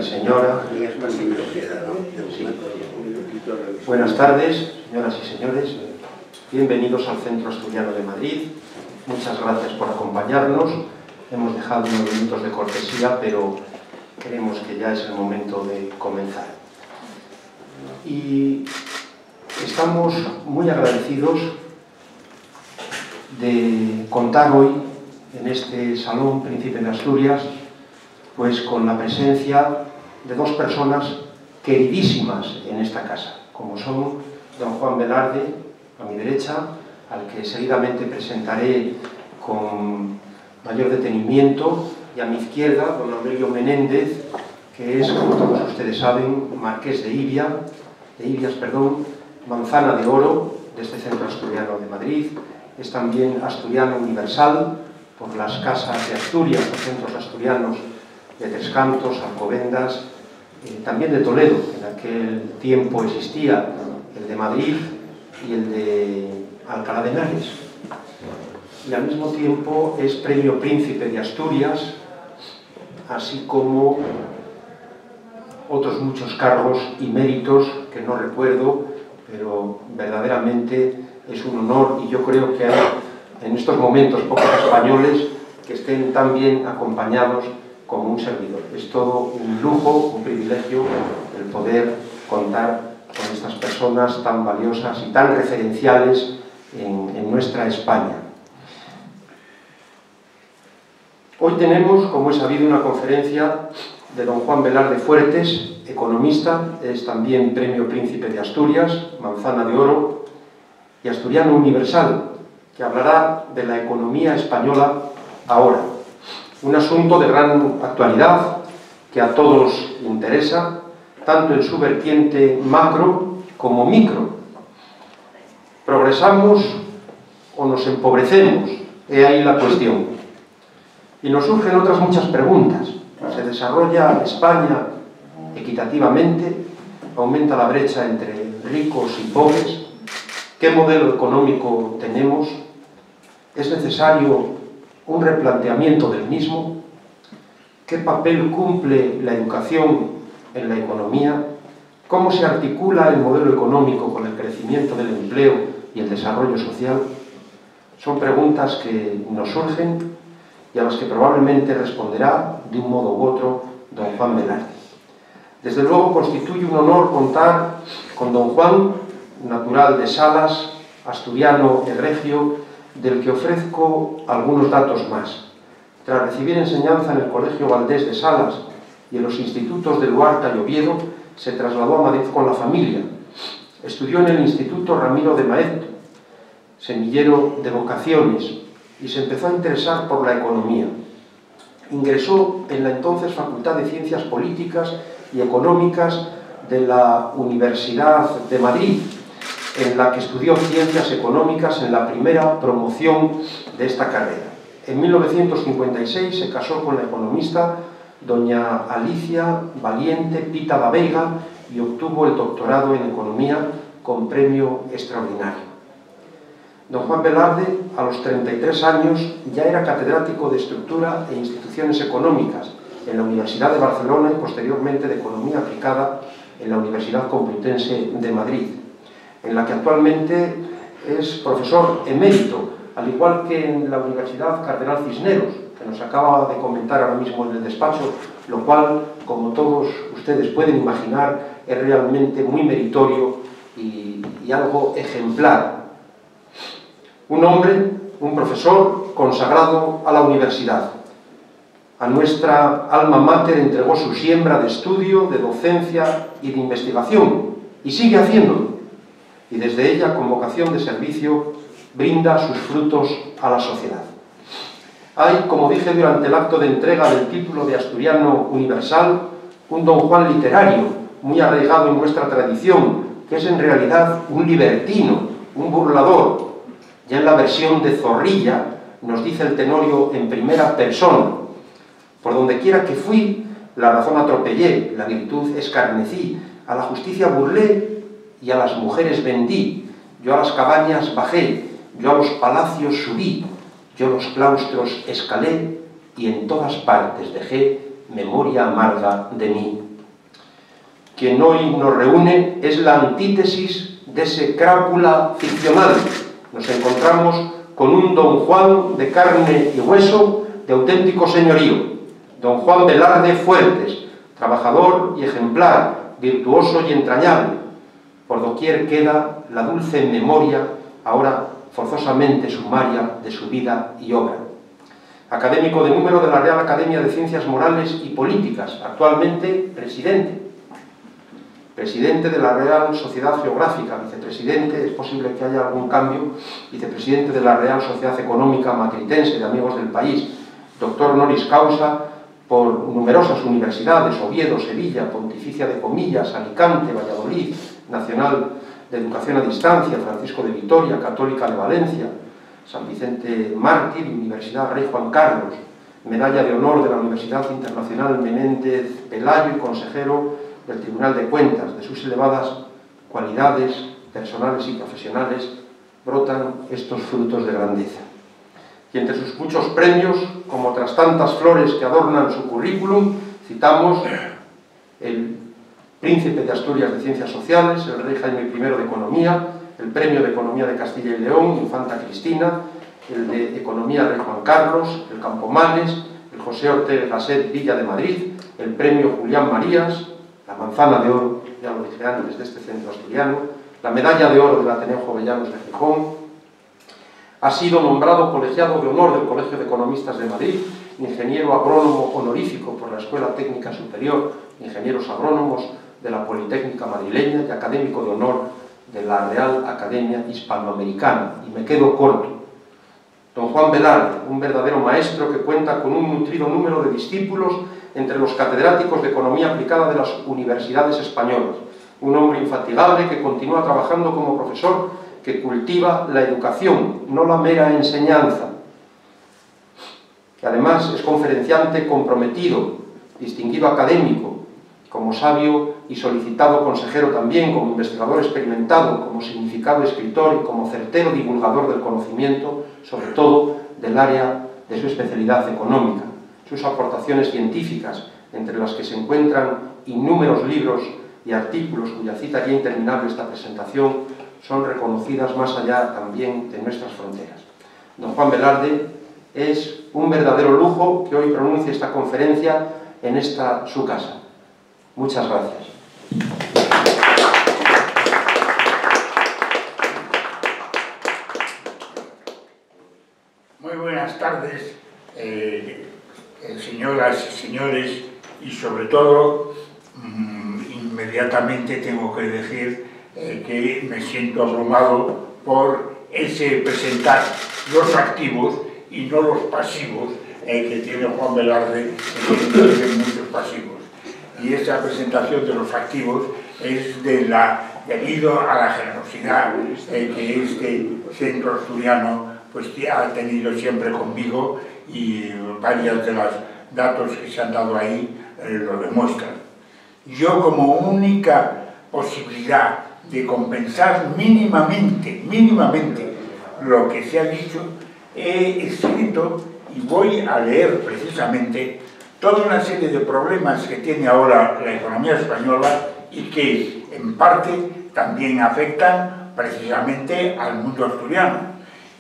señora. Sí. Buenas tardes, señoras y señores. Bienvenidos al Centro Asturiano de Madrid. Muchas gracias por acompañarnos. Hemos dejado unos minutos de cortesía, pero creemos que ya es el momento de comenzar. Y estamos muy agradecidos de contar hoy en este Salón Príncipe de Asturias pues con la presencia de dos personas queridísimas en esta casa, como son don Juan Velarde, a mi derecha, al que seguidamente presentaré con mayor detenimiento, y a mi izquierda, don Aurelio Menéndez, que es, como todos ustedes saben, marqués de Ibias, manzana de oro de este Centro Asturiano de Madrid. Es también asturiano universal por las casas de Asturias, los centros asturianos de Tres Cantos, Alcobendas, también de Toledo, en aquel tiempo existía el de Madrid y el de Alcalá de Henares. Y al mismo tiempo es premio Príncipe de Asturias, así como otros muchos cargos y méritos que no recuerdo, pero verdaderamente es un honor, y yo creo que hay en estos momentos pocos españoles que estén tan bien acompañados como un servidor. Es todo un lujo, un privilegio el poder contar con estas personas tan valiosas y tan referenciales en nuestra España. Hoy tenemos, como es sabido, una conferencia de don Juan Velarde Fuertes, economista, es también premio Príncipe de Asturias, manzana de oro, y asturiano universal, que hablará de la economía española ahora. Un asunto de gran actualidad que a todos interesa, tanto en su vertiente macro como micro. ¿Progresamos o nos empobrecemos? He ahí la cuestión. Y nos surgen otras muchas preguntas. ¿Se desarrolla España equitativamente? ¿Aumenta la brecha entre ricos y pobres? ¿Qué modelo económico tenemos? ¿Es necesario un replanteamiento del mismo? ¿Qué papel cumple la educación en la economía? ¿Cómo se articula el modelo económico con el crecimiento del empleo y el desarrollo social? Son preguntas que nos surgen y a las que probablemente responderá de un modo u otro don Juan Velarde. Desde luego constituye un honor contar con don Juan, natural de Salas, asturiano egregio, del que ofrezco algunos datos más. Tras recibir enseñanza en el Colegio Valdés de Salas y en los institutos de Luarca y Oviedo, se trasladó a Madrid con la familia. Estudió en el Instituto Ramiro de Maeztu, semillero de vocaciones, y se empezó a interesar por la economía. Ingresó en la entonces Facultad de Ciencias Políticas y Económicas de la Universidad de Madrid, en la que estudió Ciencias Económicas en la primera promoción de esta carrera. En 1956 se casó con la economista doña Alicia Valiente Pita da Veiga y obtuvo el doctorado en Economía con premio extraordinario. Don Juan Velarde, a los 33 años, ya era catedrático de Estructura e Instituciones Económicas en la Universidad de Barcelona y posteriormente de Economía Aplicada en la Universidad Complutense de Madrid, en la que actualmente es profesor emérito, al igual que en la Universidad Cardenal Cisneros, que nos acaba de comentar ahora mismo en el despacho, lo cual, como todos ustedes pueden imaginar, es realmente muy meritorio y algo ejemplar. Un hombre, un profesor consagrado a la universidad. A nuestra alma mater entregó su siembra de estudio, de docencia y de investigación, y sigue haciéndolo. Y desde ella, con vocación de servicio, brinda sus frutos a la sociedad. Hay, como dije durante el acto de entrega del título de asturiano universal, un don Juan literario, muy arraigado en nuestra tradición, que es en realidad un libertino, un burlador. Ya en la versión de Zorrilla nos dice el Tenorio en primera persona: por donde quiera que fui, la razón atropellé, la virtud escarnecí, a la justicia burlé y a las mujeres vendí. Yo a las cabañas bajé, yo a los palacios subí, yo los claustros escalé y en todas partes dejé memoria amarga de mí. Quien hoy nos reúne es la antítesis de ese crápula ficcional. Nos encontramos con un don Juan de carne y hueso, de auténtico señorío, don Juan Velarde Fuertes, trabajador y ejemplar, virtuoso y entrañable. Por doquier queda la dulce memoria, ahora forzosamente sumaria, de su vida y obra. Académico de número de la Real Academia de Ciencias Morales y Políticas, actualmente presidente de la Real Sociedad Geográfica, vicepresidente, es posible que haya algún cambio, vicepresidente de la Real Sociedad Económica Matritense de Amigos del País, doctor honoris causa por numerosas universidades, Oviedo, Sevilla, Pontificia de Comillas, Alicante, Valladolid, Nacional de Educación a Distancia, Francisco de Vitoria, Católica de Valencia, San Vicente Mártir, Universidad Rey Juan Carlos, Medalla de Honor de la Universidad Internacional Menéndez Pelayo y consejero del Tribunal de Cuentas. De sus elevadas cualidades personales y profesionales brotan estos frutos de grandeza. Y entre sus muchos premios, como otras tantas flores que adornan su currículum, citamos el Príncipe de Asturias de Ciencias Sociales, el Rey Jaime I de Economía, el Premio de Economía de Castilla y León, Infanta Cristina, el de Economía Rey Juan Carlos, el Campomanes, el José Ortega Gasset Villa de Madrid, el Premio Julián Marías, la Manzana de Oro, ya lo dije antes, de este centro asturiano, la Medalla de Oro del Ateneo Jovellanos de Gijón. Ha sido nombrado colegiado de honor del Colegio de Economistas de Madrid, ingeniero agrónomo honorífico por la Escuela Técnica Superior, ingenieros agrónomos de la Politécnica Madrileña y académico de honor de la Real Academia Hispanoamericana. Y me quedo corto. Don Juan Velarde, un verdadero maestro que cuenta con un nutrido número de discípulos entre los catedráticos de Economía Aplicada de las universidades españolas. Un hombre infatigable que continúa trabajando como profesor, que cultiva la educación, no la mera enseñanza. Que además es conferenciante comprometido, distinguido académico, como sabio y solicitado consejero también, como investigador experimentado, como significado escritor y como certero divulgador del conocimiento, sobre todo del área de su especialidad económica. Sus aportaciones científicas, entre las que se encuentran innúmeros libros y artículos cuya cita haría interminable esta presentación, son reconocidas más allá también de nuestras fronteras. Don Juan Velarde es un verdadero lujo que hoy pronuncie esta conferencia en esta su casa. Muchas gracias. Muy buenas tardes, señoras y señores, y sobre todo, inmediatamente tengo que decir que me siento abrumado por ese presentar los activos y no los pasivos que tiene Juan Velarde, que tiene muchos pasivos. Y esa presentación de los activos es debido a la generosidad que este centro asturiano pues, ha tenido siempre conmigo, y varios de los datos que se han dado ahí lo demuestran. Yo, como única posibilidad de compensar mínimamente lo que se ha dicho, he escrito y voy a leer precisamente toda una serie de problemas que tiene ahora la economía española y que en parte también afectan precisamente al mundo asturiano.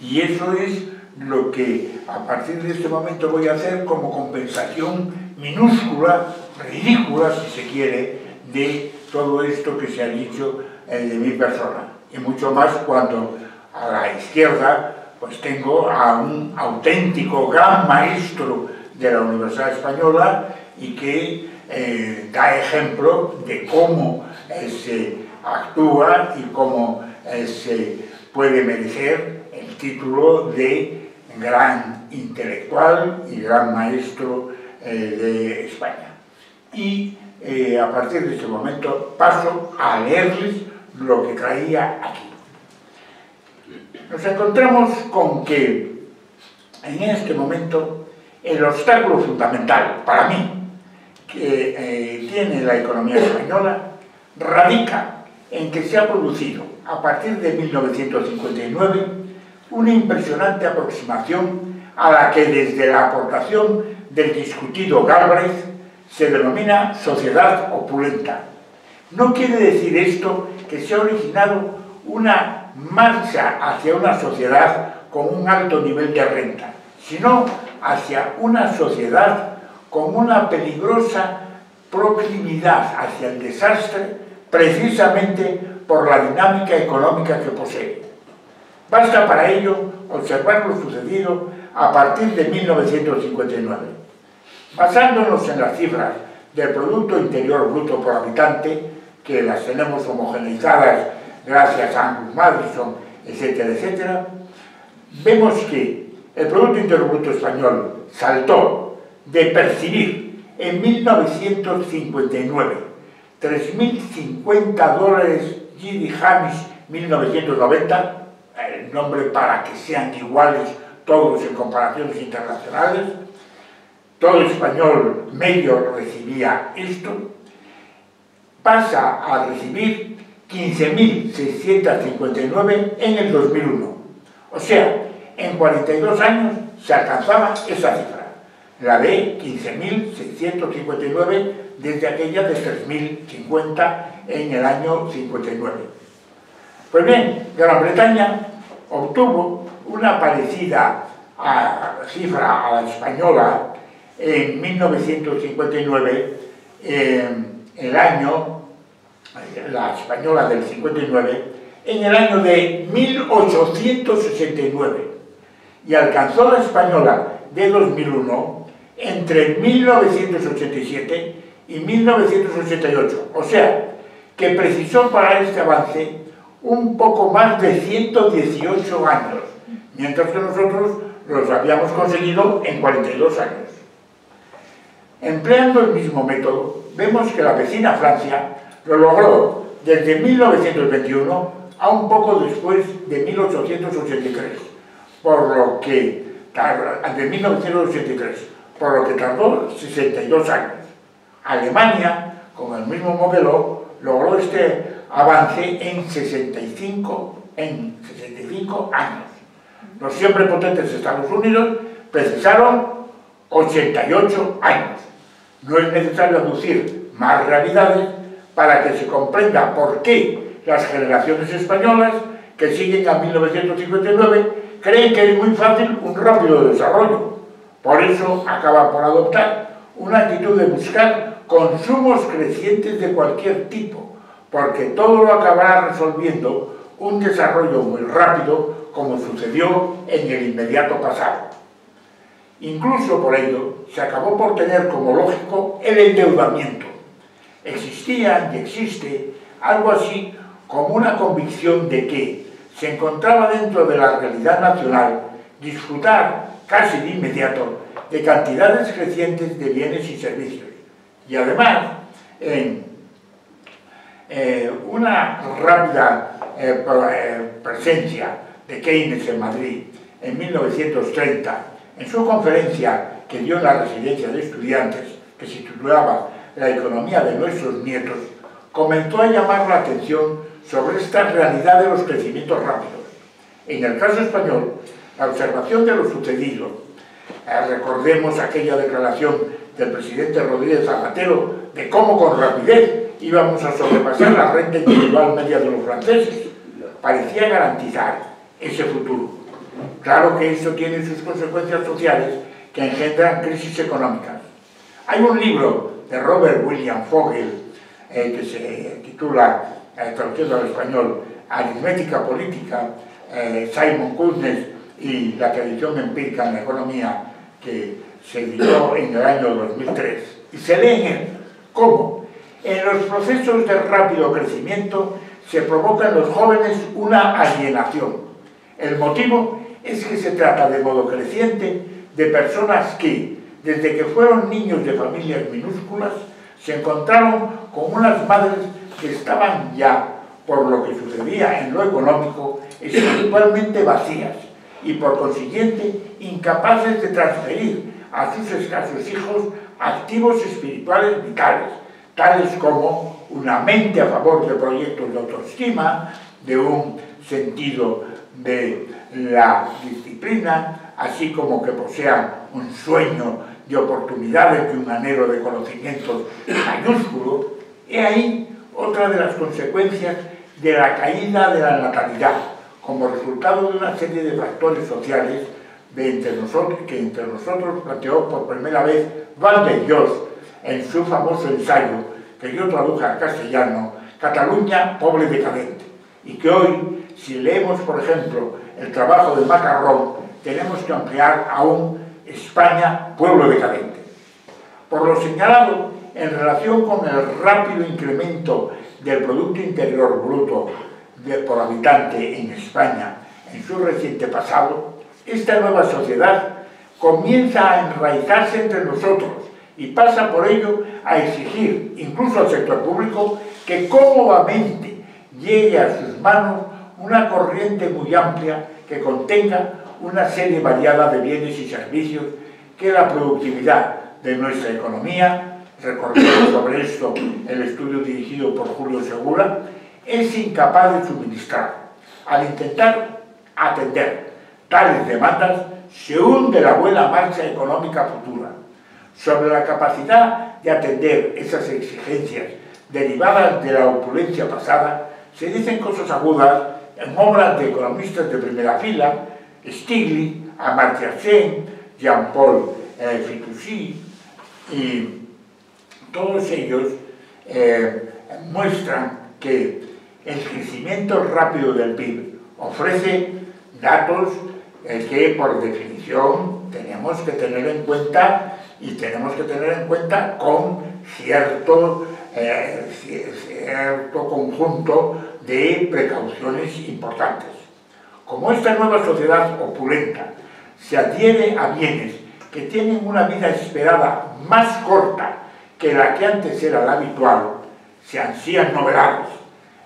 Y eso es lo que a partir de este momento voy a hacer como compensación minúscula, ridícula si se quiere, de todo esto que se ha dicho de mi persona. Y mucho más cuando a la izquierda pues tengo a un auténtico gran maestro de la Universidad Española y que da ejemplo de cómo se actúa y cómo se puede merecer el título de gran intelectual y gran maestro de España. Y a partir de este momento paso a leerles lo que traía aquí. Nos encontramos con que en este momento el obstáculo fundamental para mí que tiene la economía española radica en que se ha producido a partir de 1959 una impresionante aproximación a la que desde la aportación del discutido Galbraith se denomina sociedad opulenta. No quiere decir esto que se ha originado una marcha hacia una sociedad con un alto nivel de renta, sino hacia una sociedad con una peligrosa proclividad hacia el desastre, precisamente por la dinámica económica que posee. Basta para ello observar lo sucedido a partir de 1959. Basándonos en las cifras del Producto Interior Bruto por habitante, que las tenemos homogeneizadas gracias a Angus Madison, etcétera, etcétera, vemos que el Producto Interior Bruto español saltó de percibir en 1959 $3.050 Gini Hamis 1990, el nombre para que sean iguales todos en comparaciones internacionales, todo español medio recibía esto, pasa a recibir 15.659 en el 2001. O sea, en 42 años se alcanzaba esa cifra, la de 15.659 desde aquella de 3.050 en el año 59. Pues bien, Gran Bretaña obtuvo una parecida cifra a la española en 1959, la española del 59, en el año de 1869, y alcanzó la española de 2001 entre 1987 y 1988, o sea, que precisó para este avance un poco más de 118 años, mientras que nosotros los habíamos conseguido en 42 años. Empleando el mismo método, vemos que la vecina Francia lo logró desde 1921 a un poco después de 1883, de 1983, por lo que tardó 62 años. Alemania, con el mismo modelo, logró este avance en 65 años. Los siempre potentes Estados Unidos precisaron 88 años. No es necesario aducir más realidades para que se comprenda por qué las generaciones españolas que siguen a 1959 creen que es muy fácil un rápido desarrollo. Por eso acaban por adoptar una actitud de buscar consumos crecientes de cualquier tipo, porque todo lo acabará resolviendo un desarrollo muy rápido, como sucedió en el inmediato pasado. Incluso por ello, se acabó por tener como lógico el endeudamiento. Existía y existe algo así como una convicción de que se encontraba dentro de la realidad nacional disfrutar casi de inmediato de cantidades crecientes de bienes y servicios. Y además, en una rápida presencia de Keynes en Madrid en 1930, en su conferencia que dio en la residencia de estudiantes, que se titulaba La economía de nuestros nietos, comenzó a llamar la atención sobre esta realidad de los crecimientos rápidos. En el caso español, la observación de lo sucedido, recordemos aquella declaración del presidente Rodríguez Zapatero de cómo con rapidez íbamos a sobrepasar la renta individual media de los franceses, parecía garantizar ese futuro. Claro que eso tiene sus consecuencias sociales que engendran crisis económicas. Hay un libro de Robert William Fogel que se titula, traducido al español, Aritmética Política, Simon Kuznets y la tradición empírica en la economía, que se editó en el año 2003. Y se lee en él cómo en los procesos de rápido crecimiento se provoca en los jóvenes una alienación. El motivo es que se trata de modo creciente de personas que, desde que fueron niños de familias minúsculas, se encontraron con unas madres que estaban ya, por lo que sucedía en lo económico, espiritualmente vacías y por consiguiente incapaces de transferir a sus escasos hijos activos espirituales vitales, tales como una mente a favor de proyectos de autoestima, de un sentido de la disciplina, así como que posean un sueño de oportunidades, de un anhelo de conocimientos mayúsculo, he ahí otra de las consecuencias de la caída de la natalidad, como resultado de una serie de factores sociales que entre nosotros planteó por primera vez Valdellós en su famoso ensayo, que yo traduje al castellano, Cataluña, pobre decadente, y que hoy, si leemos, por ejemplo, el trabajo de Macarrón, tenemos que ampliar aún España, pueblo decadente. Por lo señalado, en relación con el rápido incremento del Producto Interior Bruto por habitante en España en su reciente pasado, esta nueva sociedad comienza a enraizarse entre nosotros y pasa por ello a exigir, incluso al sector público, que cómodamente llegue a sus manos una corriente muy amplia que contenga una serie variada de bienes y servicios que la productividad de nuestra economía, recordemos sobre esto el estudio dirigido por Julio Segura, es incapaz de suministrar. Al intentar atender tales demandas, se hunde la buena marcha económica futura. Sobre la capacidad de atender esas exigencias derivadas de la opulencia pasada, se dicen cosas agudas en obras de economistas de primera fila, Stiglitz, Amartya Sen, Jean-Paul Fitoussi, y todos ellos muestran que el crecimiento rápido del PIB ofrece datos que por definición tenemos que tener en cuenta, y tenemos que tener en cuenta con cierto conjunto de precauciones importantes. Como esta nueva sociedad opulenta se adhiere a bienes que tienen una vida esperada más corta que la que antes era la habitual, se ansían novedades.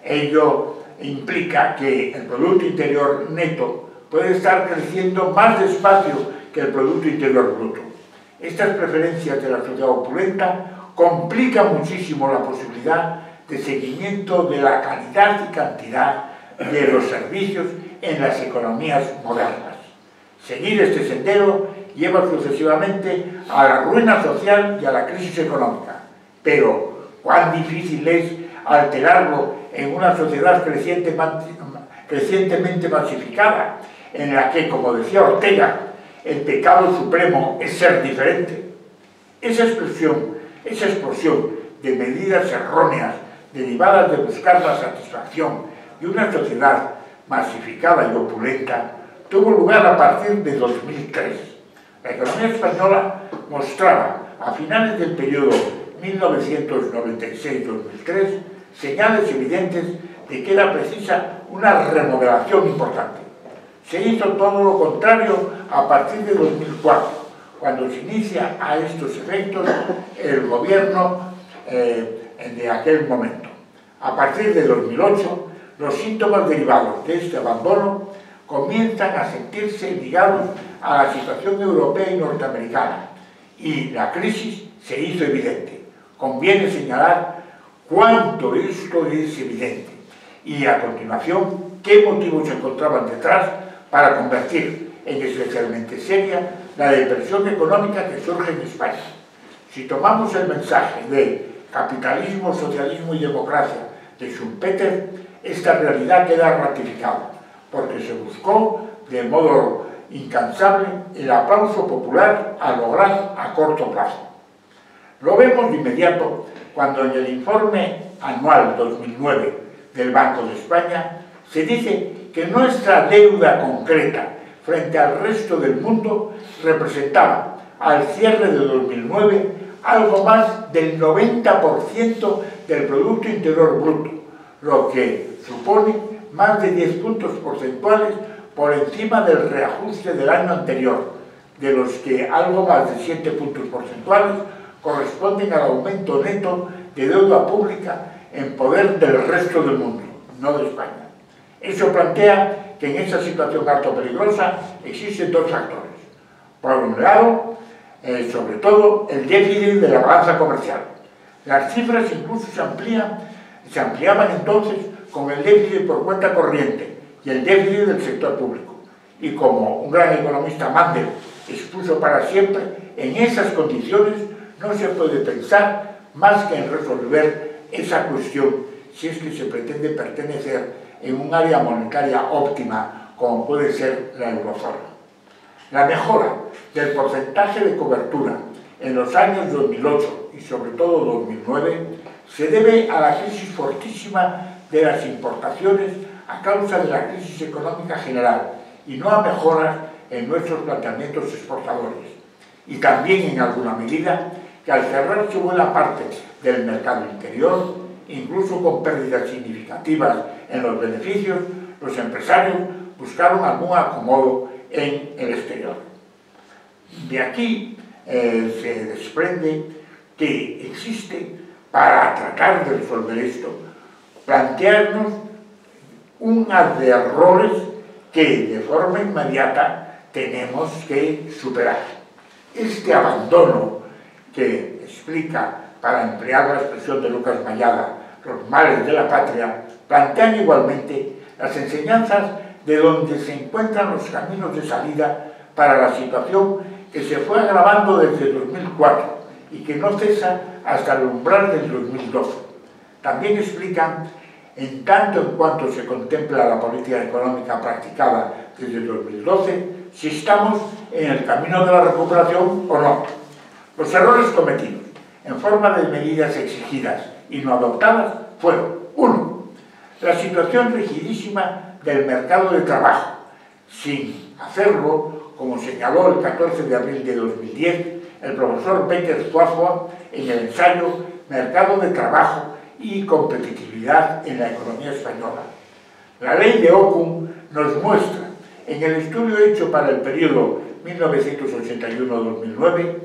Ello implica que el Producto Interior Neto puede estar creciendo más despacio que el Producto Interior Bruto. Estas preferencias de la sociedad opulenta complican muchísimo la posibilidad de seguimiento de la calidad y cantidad de los servicios en las economías modernas. Seguir este sendero lleva sucesivamente a la ruina social y a la crisis económica. Pero cuán difícil es alterarlo en una sociedad crecientemente masificada, en la que, como decía Ortega, el pecado supremo es ser diferente. Esa explosión de medidas erróneas derivadas de buscar la satisfacción de una sociedad masificada y opulenta tuvo lugar a partir de 2003. La economía española mostraba, a finales del periodo 1996-2003, señales evidentes de que era precisa una remodelación importante. Se hizo todo lo contrario a partir de 2004, cuando se inicia a estos efectos el gobierno de aquel momento. A partir de 2008, los síntomas derivados de este abandono comienzan a sentirse ligados a la situación europea y norteamericana, y la crisis se hizo evidente. Conviene señalar cuánto esto es evidente y, a continuación, qué motivos se encontraban detrás para convertir en especialmente seria la depresión económica que surge en España. Si tomamos el mensaje de capitalismo, socialismo y democracia de Schumpeter, esta realidad queda ratificada, porque se buscó de modo incansable el aplauso popular a lograr a corto plazo. Lo vemos de inmediato cuando en el informe anual 2009 del Banco de España se dice que nuestra deuda concreta frente al resto del mundo representaba al cierre de 2009 algo más del 90% del Producto Interior Bruto, lo que supone más de 10 puntos porcentuales por encima del reajuste del año anterior, de los que algo más de 7 puntos porcentuales corresponden al aumento neto de deuda pública en poder del resto del mundo, no de España. Eso plantea que en esa situación harto peligrosa existen dos factores. Por un lado, sobre todo, el déficit de la balanza comercial. Las cifras incluso se ampliaban entonces con el déficit por cuenta corriente y el déficit del sector público. Y como un gran economista, Mandel, expuso para siempre, en esas condiciones no se puede pensar más que en resolver esa cuestión si es que se pretende pertenecer en un área monetaria óptima como puede ser la eurozona. La mejora del porcentaje de cobertura en los años 2008 y sobre todo 2009 se debe a la crisis fortísima de las importaciones a causa de la crisis económica general y no a mejoras en nuestros planteamientos exportadores. Y también en alguna medida que al cerrarse buena parte del mercado interior, incluso con pérdidas significativas en los beneficios, los empresarios buscaron algún acomodo en el exterior. De aquí se desprende que existe, para tratar de resolver esto, plantearnos un haz de errores que de forma inmediata tenemos que superar. Este abandono que explica, para emplear la expresión de Lucas Mayada, los males de la patria, plantean igualmente las enseñanzas de donde se encuentran los caminos de salida para la situación que se fue agravando desde 2004 y que no cesa hasta el umbral del 2012. También explican, en tanto en cuanto se contempla la política económica practicada desde 2012, si estamos en el camino de la recuperación o no. Los errores cometidos en forma de medidas exigidas y no adoptadas fueron: 1. La situación rigidísima del mercado de trabajo, sin hacerlo, como señaló el 14 de abril de 2010 el profesor Becker Zuazua en el ensayo Mercado de Trabajo y Competitividad en la Economía Española. La ley de Ocum nos muestra, en el estudio hecho para el periodo 1981-2009,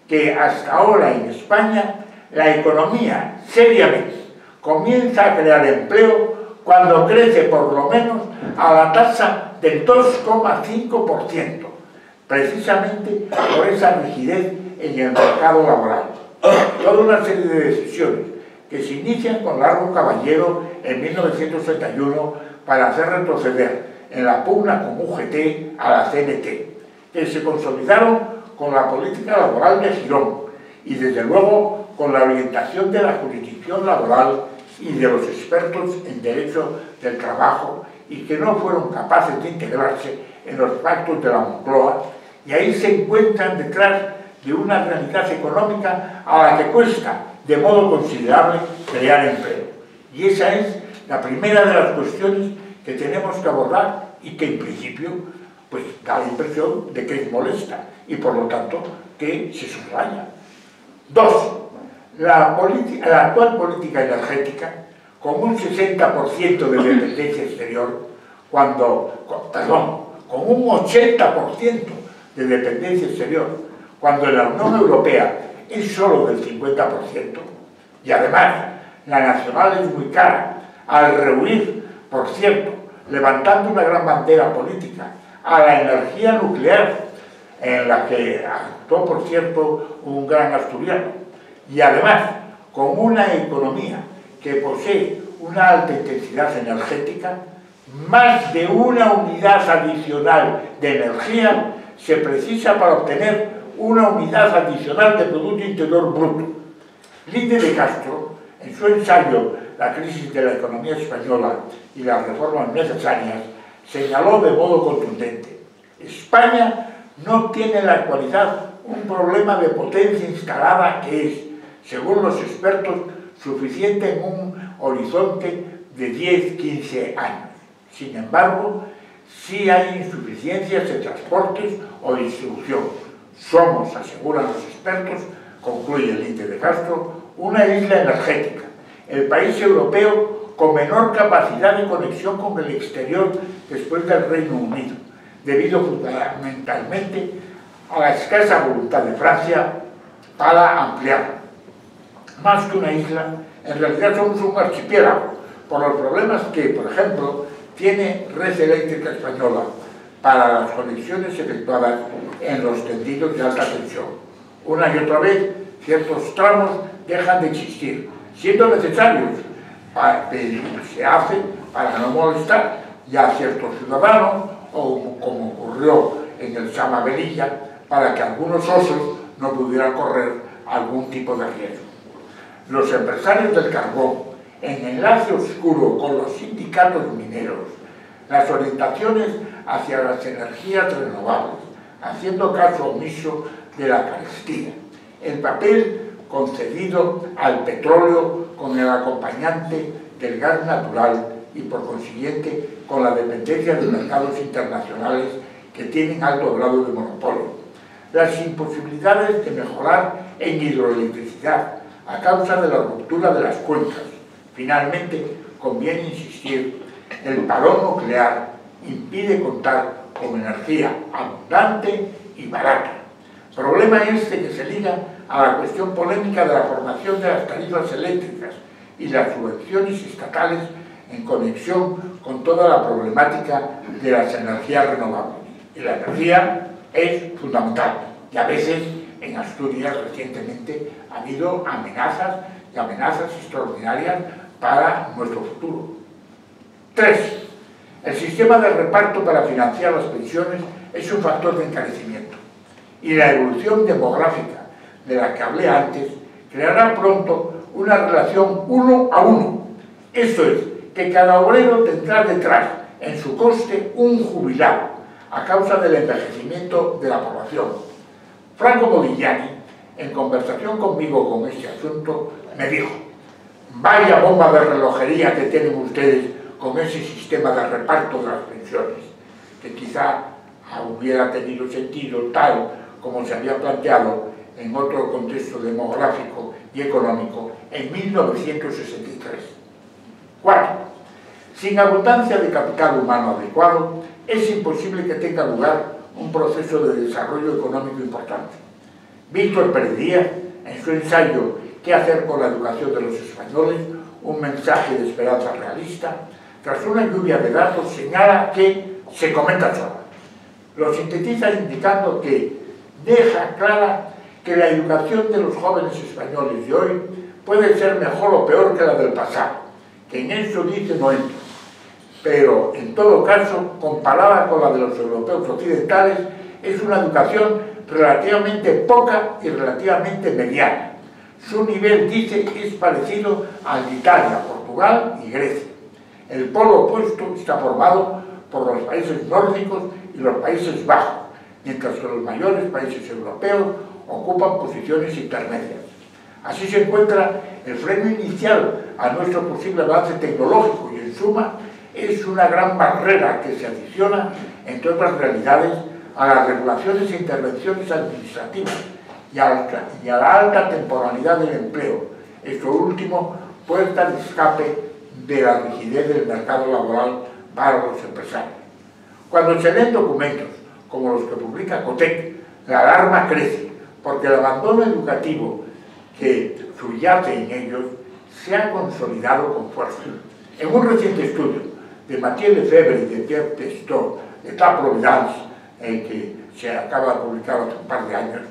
que hasta ahora en España la economía seriamente comienza a crear empleo cuando crece por lo menos a la tasa del 2,5%, precisamente por esa rigidez en el mercado laboral. Toda una serie de decisiones que se inician con Largo Caballero en 1931 para hacer retroceder en la pugna con UGT a la CNT, que se consolidaron con la política laboral de Girón y desde luego con la orientación de la jurisdicción laboral y de los expertos en derecho del trabajo, y que no fueron capaces de integrarse en los pactos de la Moncloa, y ahí se encuentran detrás de una realidad económica a la que cuesta de modo considerable crear empleo. Y esa es la primera de las cuestiones que tenemos que abordar y que en principio pues da la impresión de que es molesta y por lo tanto que se subraya. 2. La actual política energética, con un 60% de dependencia exterior, con un 80% de dependencia exterior, cuando en la Unión Europea es solo del 50%, y además la nacional es muy cara, al rehuir, por cierto, levantando una gran bandera política a la energía nuclear, en la que actuó, por cierto, un gran asturiano, y además con una economía que posee una alta intensidad energética, más de una unidad adicional de energía se precisa para obtener una unidad adicional de Producto Interior Bruto. Linde de Castro, en su ensayo La crisis de la economía española y las reformas necesarias, señaló de modo contundente: España no tiene en la actualidad un problema de potencia instalada que es, según los expertos, suficiente en un horizonte de 10-15 años. Sin embargo, sí hay insuficiencias de transportes o distribución. Somos, aseguran los expertos, concluye Linde de Castro, una isla energética, el país europeo con menor capacidad de conexión con el exterior después del Reino Unido, debido fundamentalmente a la escasa voluntad de Francia para ampliarla. Más que una isla, en realidad somos un archipiélago, por los problemas que, por ejemplo, tiene Red Eléctrica Española para las conexiones efectuadas en los tendidos de alta tensión. Una y otra vez, ciertos tramos dejan de existir, siendo necesarios, se hace para no molestar ya a ciertos ciudadanos, o como ocurrió en el Sama Velilla, para que algunos osos no pudieran correr algún tipo de riesgo. Los empresarios del carbón, en enlace oscuro con los sindicatos mineros, las orientaciones hacia las energías renovables, haciendo caso omiso de la carestía, el papel concedido al petróleo con el acompañante del gas natural y por consiguiente con la dependencia de mercados internacionales que tienen alto grado de monopolio, las imposibilidades de mejorar en hidroelectricidad a causa de la ruptura de las cuencas. Finalmente, conviene insistir, el parón nuclear impide contar con energía abundante y barata. Problema este que se liga a la cuestión polémica de la formación de las tarifas eléctricas y las subvenciones estatales en conexión con toda la problemática de las energías renovables. Y la energía es fundamental. Y a veces, en Asturias recientemente, ha habido amenazas y amenazas extraordinarias para nuestro futuro. 3. El sistema de reparto para financiar las pensiones es un factor de encarecimiento. Y la evolución demográfica de la que hablé antes creará pronto una relación 1 a 1. Esto es, que cada obrero tendrá detrás, en su coste, un jubilado, a causa del envejecimiento de la población. Franco Modigliani, en conversación conmigo con este asunto, me dijo: vaya bomba de relojería que tienen ustedes con ese sistema de reparto de las pensiones, que quizá hubiera tenido sentido tal como se había planteado en otro contexto demográfico y económico en 1963. 4. Sin abundancia de capital humano adecuado, es imposible que tenga lugar un proceso de desarrollo económico importante. Víctor Pérez Díaz, en su ensayo ¿Qué hacer con la educación de los españoles?, un mensaje de esperanza realista, tras una lluvia de datos señala que se comenta sola. Lo sintetiza indicando que deja clara que la educación de los jóvenes españoles de hoy puede ser mejor o peor que la del pasado, que en eso dice no entra, pero en todo caso, comparada con la de los europeos occidentales, es una educación relativamente poca y relativamente mediana. Su nivel, dice, es parecido al de Italia, Portugal y Grecia. El polo opuesto está formado por los países nórdicos y los Países Bajos, mientras que los mayores países europeos ocupan posiciones intermedias. Así se encuentra el freno inicial a nuestro posible avance tecnológico y, en suma, es una gran barrera que se adiciona, entre otras realidades, a las regulaciones e intervenciones administrativas y a la alta temporalidad del empleo. Esto último, puerta de escape de la rigidez del mercado laboral para los empresarios. Cuando se leen documentos como los que publica COTEC, la alarma crece, porque el abandono educativo que subyace en ellos se ha consolidado con fuerza. En un reciente estudio de Mathieu Lefebvre y de Pierre Testot, État-Providence, que se acaba de publicar hace un par de años,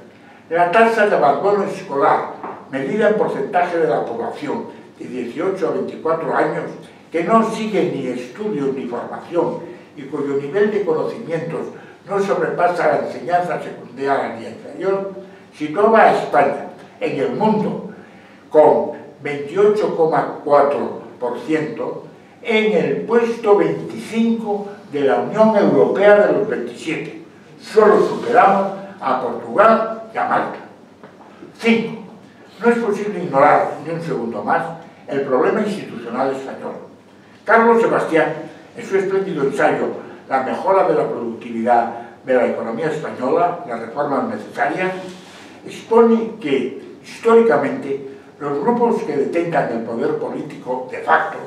la tasa de abandono escolar, medida en porcentaje de la población de 18 a 24 años, que no sigue ni estudios ni formación y cuyo nivel de conocimientos no sobrepasa la enseñanza secundaria ni inferior, situaba a España en el mundo con 28,4% en el puesto 25 de la Unión Europea de los 27. Solo superamos a Portugal y a Malta. 5. No es posible ignorar ni un segundo más el problema institucional español. Carlos Sebastián, en su espléndido ensayo La mejora de la productividad de la economía española, las reformas necesarias, expone que, históricamente, los grupos que detengan el poder político de facto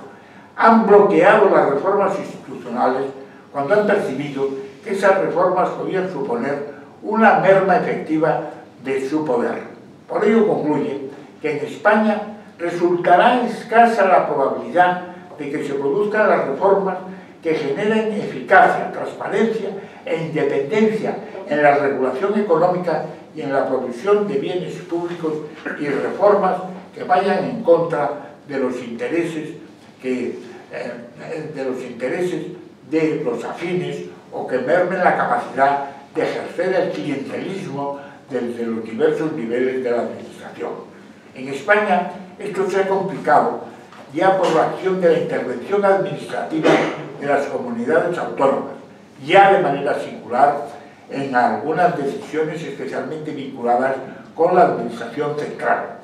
han bloqueado las reformas institucionales cuando han percibido que esas reformas podían suponer una merma efectiva de su poder. Por ello concluye que en España resultará escasa la probabilidad de que se produzcan las reformas que generen eficacia, transparencia e independencia en la regulación económica y en la provisión de bienes públicos, y reformas que vayan en contra de los intereses de los afines o que mermen la capacidad de ejercer el clientelismo desde los diversos niveles de la administración. En España esto se ha complicado ya por la acción de la intervención administrativa de las comunidades autónomas, ya de manera singular en algunas decisiones especialmente vinculadas con la administración central.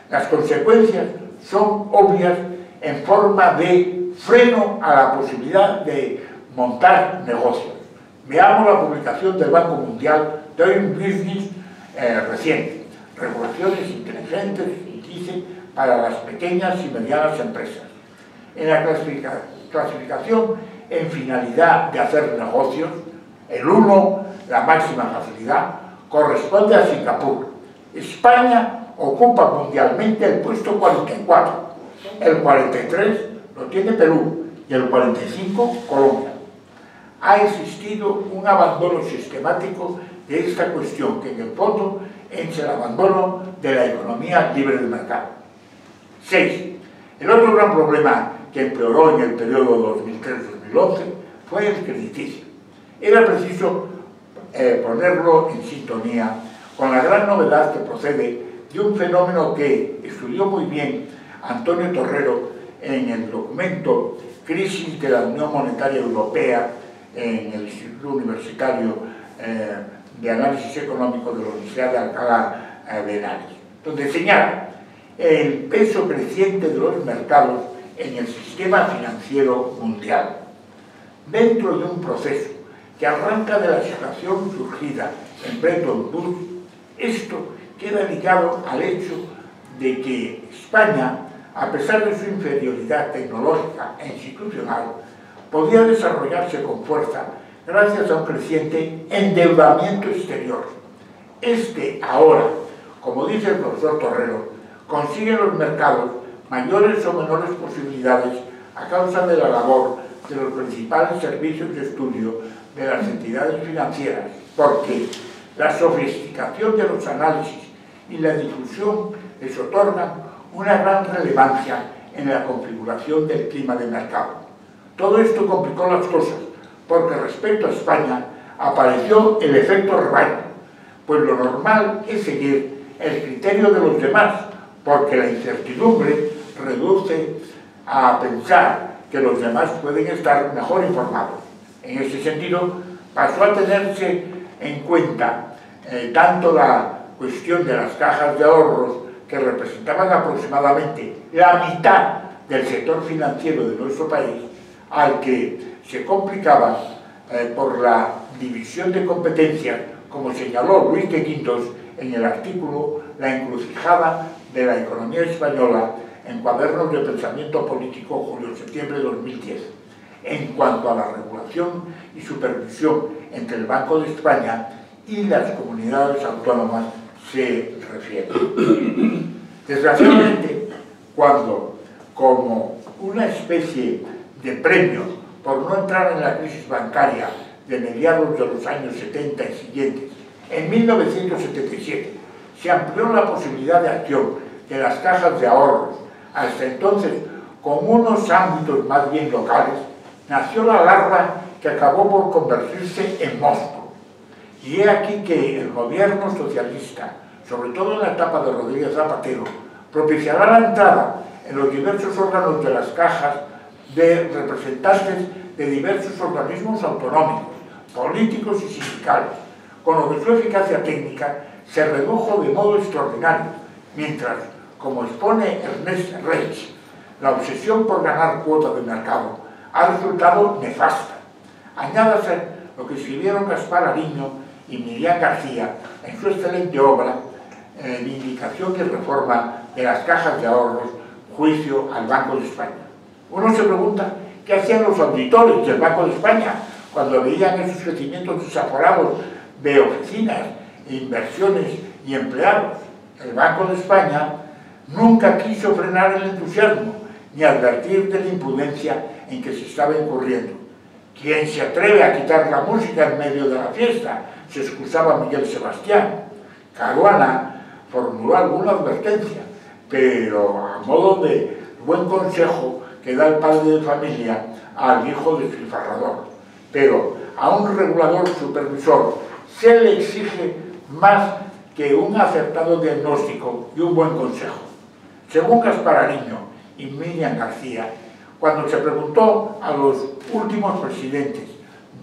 Las consecuencias son obvias en forma de freno a la posibilidad de montar negocios. Veamos la publicación del Banco Mundial Doing Business reciente, regulaciones inteligentes y dice para las pequeñas y medianas empresas. En la clasificación en finalidad de hacer negocios, el 1, la máxima facilidad, corresponde a Singapur. España ocupa mundialmente el puesto 44, el 43 lo tiene Perú y el 45 Colombia. Ha existido un abandono sistemático de esta cuestión que en el fondo es el abandono de la economía libre de mercado. 6. El otro gran problema que empeoró en el periodo 2003-2011 fue el crediticio. Era preciso ponerlo en sintonía con la gran novedad que procede de un fenómeno que estudió muy bien Antonio Torrero en el documento Crisis de la Unión Monetaria Europea en el Instituto Universitario de Análisis Económico de la Universidad de Alcalá de Henares, donde señala el peso creciente de los mercados en el sistema financiero mundial. Dentro de un proceso que arranca de la situación surgida en Bretton Woods, esto queda ligado al hecho de que España, a pesar de su inferioridad tecnológica e institucional, podía desarrollarse con fuerza gracias a un creciente endeudamiento exterior. Este ahora, como dice el profesor Torrero, consigue en los mercados mayores o menores posibilidades a causa de la labor de los principales servicios de estudio de las entidades financieras, porque la sofisticación de los análisis y la difusión les otorgan una gran relevancia en la configuración del clima de mercado. Todo esto complicó las cosas, porque respecto a España apareció el efecto rebaño, pues lo normal es seguir el criterio de los demás, porque la incertidumbre reduce a pensar que los demás pueden estar mejor informados. En ese sentido, pasó a tenerse en cuenta tanto la cuestión de las cajas de ahorros, que representaban aproximadamente la mitad del sector financiero de nuestro país, al que se complicaba por la división de competencias, como señaló Luis de Guindos en el artículo La encrucijada de la economía española en Cuadernos de Pensamiento Político, julio-septiembre de 2010, en cuanto a la regulación y supervisión entre el Banco de España y las comunidades autónomas se refiere. Desgraciadamente, cuando, como una especie de premio por no entrar en la crisis bancaria de mediados de los años 70 y siguientes, en 1977 se amplió la posibilidad de acción de las cajas de ahorros, hasta entonces con unos ámbitos más bien locales, nació la larva que acabó por convertirse en monstruo. Y he aquí que el gobierno socialista, sobre todo en la etapa de Rodríguez Zapatero, propiciará la entrada en los diversos órganos de las cajas de representantes de diversos organismos autonómicos, políticos y sindicales, con lo que su eficacia técnica se redujo de modo extraordinario, mientras, como expone Ernest Reich, la obsesión por ganar cuota de mercado ha resultado nefasta. Añádase lo que escribieron Gaspar Ariño y Miriam García en su excelente obra Indicación y reforma de las cajas de ahorros, juicio al Banco de España. Uno se pregunta qué hacían los auditores del Banco de España cuando veían esos crecimientos desaforados de oficinas, inversiones y empleados. El Banco de España nunca quiso frenar el entusiasmo ni advertir de la imprudencia en que se estaba incurriendo. ¿Quién se atreve a quitar la música en medio de la fiesta?, se excusaba Miguel Sebastián. Caruana formuló alguna advertencia, pero a modo de buen consejo que da el padre de familia al hijo despilfarrador. Pero a un regulador supervisor se le exige más que un acertado diagnóstico y un buen consejo. Según Gasparariño y Miriam García, cuando se preguntó a los últimos presidentes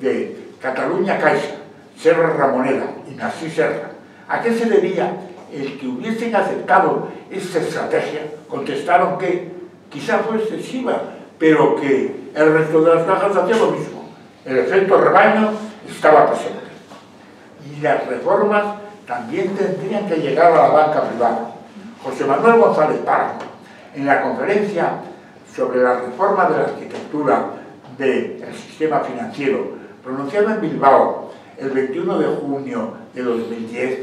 de Catalunya Caixa, Serra Ramoneda y Narcís Serra, a qué se debía el que hubiesen aceptado esta estrategia, contestaron que quizá fue excesiva, pero que el resto de las cajas hacía lo mismo. El efecto rebaño estaba presente. Y las reformas también tendrían que llegar a la banca privada. José Manuel González Páramo, en la conferencia sobre la reforma de la arquitectura del sistema financiero, pronunciada en Bilbao el 21 de junio de 2010,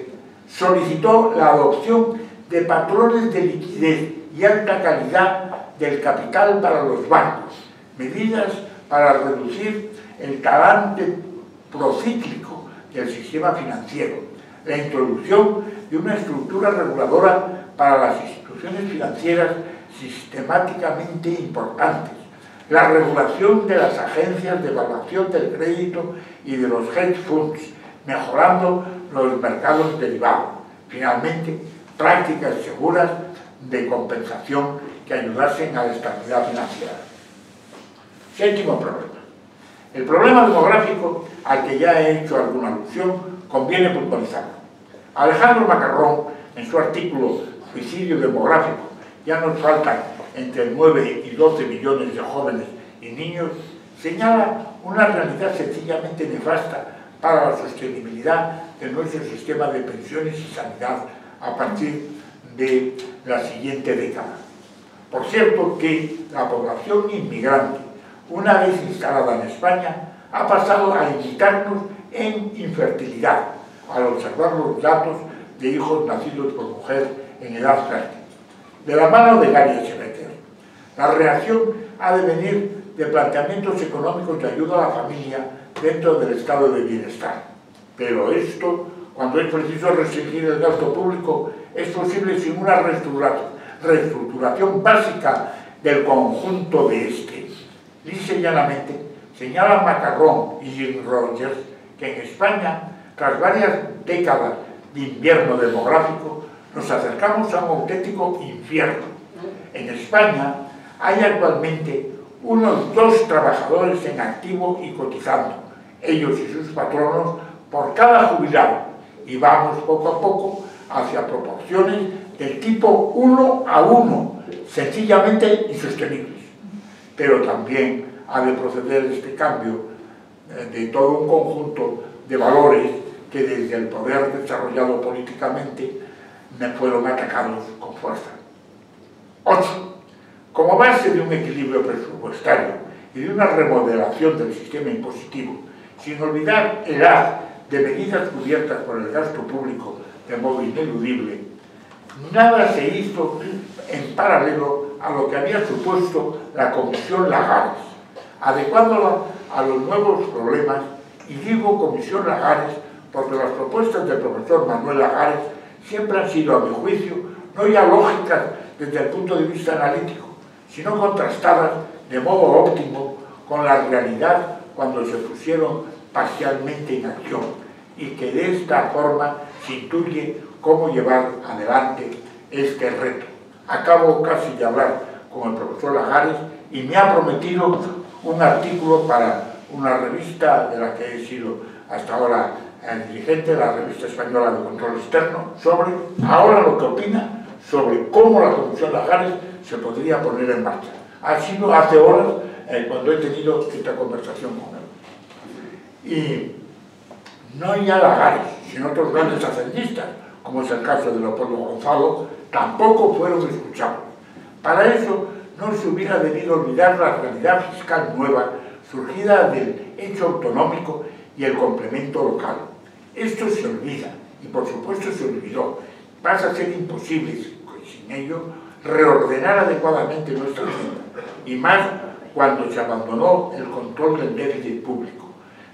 solicitó la adopción de patrones de liquidez y alta calidad del capital para los bancos, medidas para reducir el talante procíclico del sistema financiero, la introducción de una estructura reguladora para las instituciones financieras sistemáticamente importantes, la regulación de las agencias de evaluación del crédito y de los hedge funds, mejorando los mercados derivados. Finalmente, prácticas seguras de compensación que ayudasen a la estabilidad financiera. Séptimo problema. El problema demográfico, al que ya he hecho alguna alusión, conviene puntualizarlo. Alejandro Macarrón, en su artículo Suicidio demográfico, ya nos faltan entre 9 y 12 millones de jóvenes y niños, señala una realidad sencillamente nefasta para la sostenibilidad de nuestro sistema de pensiones y sanidad a partir de la siguiente década. Por cierto que la población inmigrante, una vez instalada en España, ha pasado a indicarnos en infertilidad, al observar los datos de hijos nacidos por mujer en edad fértil. De la mano de Gary Echeverría, la reacción ha de venir de planteamientos económicos de ayuda a la familia dentro del estado de bienestar. Pero esto, cuando es preciso restringir el gasto público, es posible sin una reestructuración básica del conjunto de este. Lisa y llanamente señalan Macarrón y Jim Rogers que en España, tras varias décadas de invierno demográfico, nos acercamos a un auténtico infierno. En España hay actualmente unos 2 trabajadores en activo y cotizando, ellos y sus patronos, por cada jubilado, y vamos poco a poco hacia proporciones del tipo 1 a 1, sencillamente insostenibles. Pero también ha de proceder este cambio de todo un conjunto de valores que desde el poder desarrollado políticamente me fueron atacados con fuerza. 8. Como base de un equilibrio presupuestario y de una remodelación del sistema impositivo, sin olvidar el haz de medidas cubiertas por el gasto público de modo ineludible, nada se hizo en paralelo a lo que había supuesto la Comisión Lagares, adecuándola a los nuevos problemas, y digo Comisión Lagares porque las propuestas del profesor Manuel Lagares siempre han sido, a mi juicio, no ya lógicas desde el punto de vista analítico, sino contrastadas de modo óptimo con la realidad cuando se pusieron parcialmente en acción, y que de esta forma se intuye cómo llevar adelante este reto. Acabo casi de hablar con el profesor Lagares y me ha prometido un artículo para una revista de la que he sido hasta ahora el dirigente, la Revista Española de Control Externo, sobre ahora lo que opina sobre cómo la Comisión Lagares se podría poner en marcha. Ha sido hace horas cuando he tenido esta conversación con él. Y no ya Lagares, sino otros grandes hacendistas, como es el caso de Leopoldo Gonzalo, tampoco fueron escuchados. Para eso no se hubiera debido olvidar la realidad fiscal nueva surgida del hecho autonómico y el complemento local. Esto se olvida, y por supuesto se olvidó. Pasa a ser imposible, sin ello, reordenar adecuadamente nuestra vida, y más cuando se abandonó el control del déficit público.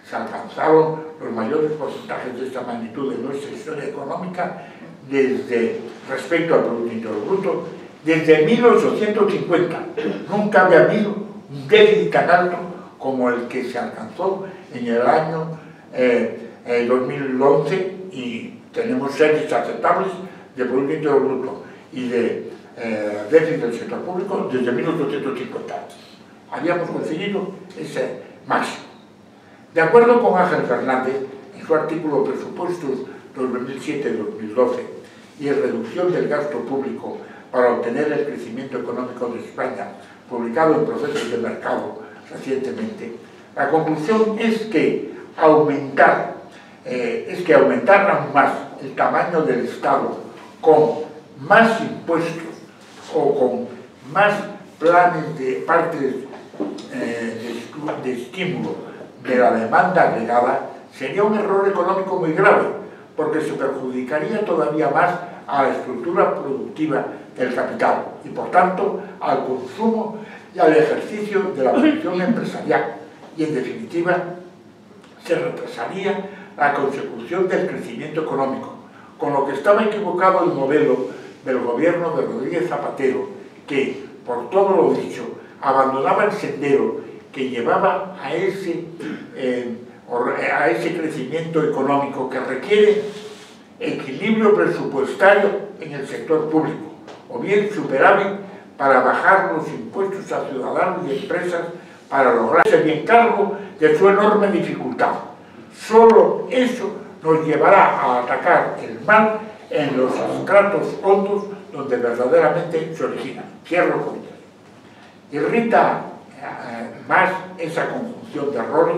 Se alcanzaron los mayores porcentajes de esta magnitud en nuestra historia económica desde, respecto al Producto Interior Bruto, desde 1850. Nunca había habido un déficit tan alto como el que se alcanzó en el año 2011 y tenemos series aceptables de Producto Interior Bruto y de déficit del sector público desde 1850. Habíamos conseguido ese máximo. De acuerdo con Ángel Fernández, en su artículo Presupuestos 2007-2012 y reducción del gasto público para obtener el crecimiento económico de España, publicado en Procesos de Mercado recientemente, la conclusión es que aumentar aún más el tamaño del Estado con más impuestos o con más planes de partes de estímulo de la demanda agregada sería un error económico muy grave, porque se perjudicaría todavía más a la estructura productiva del capital y, por tanto, al consumo y al ejercicio de la producción empresarial y, en definitiva, se retrasaría la consecución del crecimiento económico, con lo que estaba equivocado el modelo del gobierno de Rodríguez Zapatero, que, por todo lo dicho, abandonaba el sendero que llevaba a ese crecimiento económico que requiere equilibrio presupuestario en el sector público, o bien superávit para bajar los impuestos a ciudadanos y empresas para lograrse bien cargo de su enorme dificultad. Solo eso nos llevará a atacar el mal en los estratos hondos donde verdaderamente se origina. Cierro comillas. Irrita más esa conjunción de errores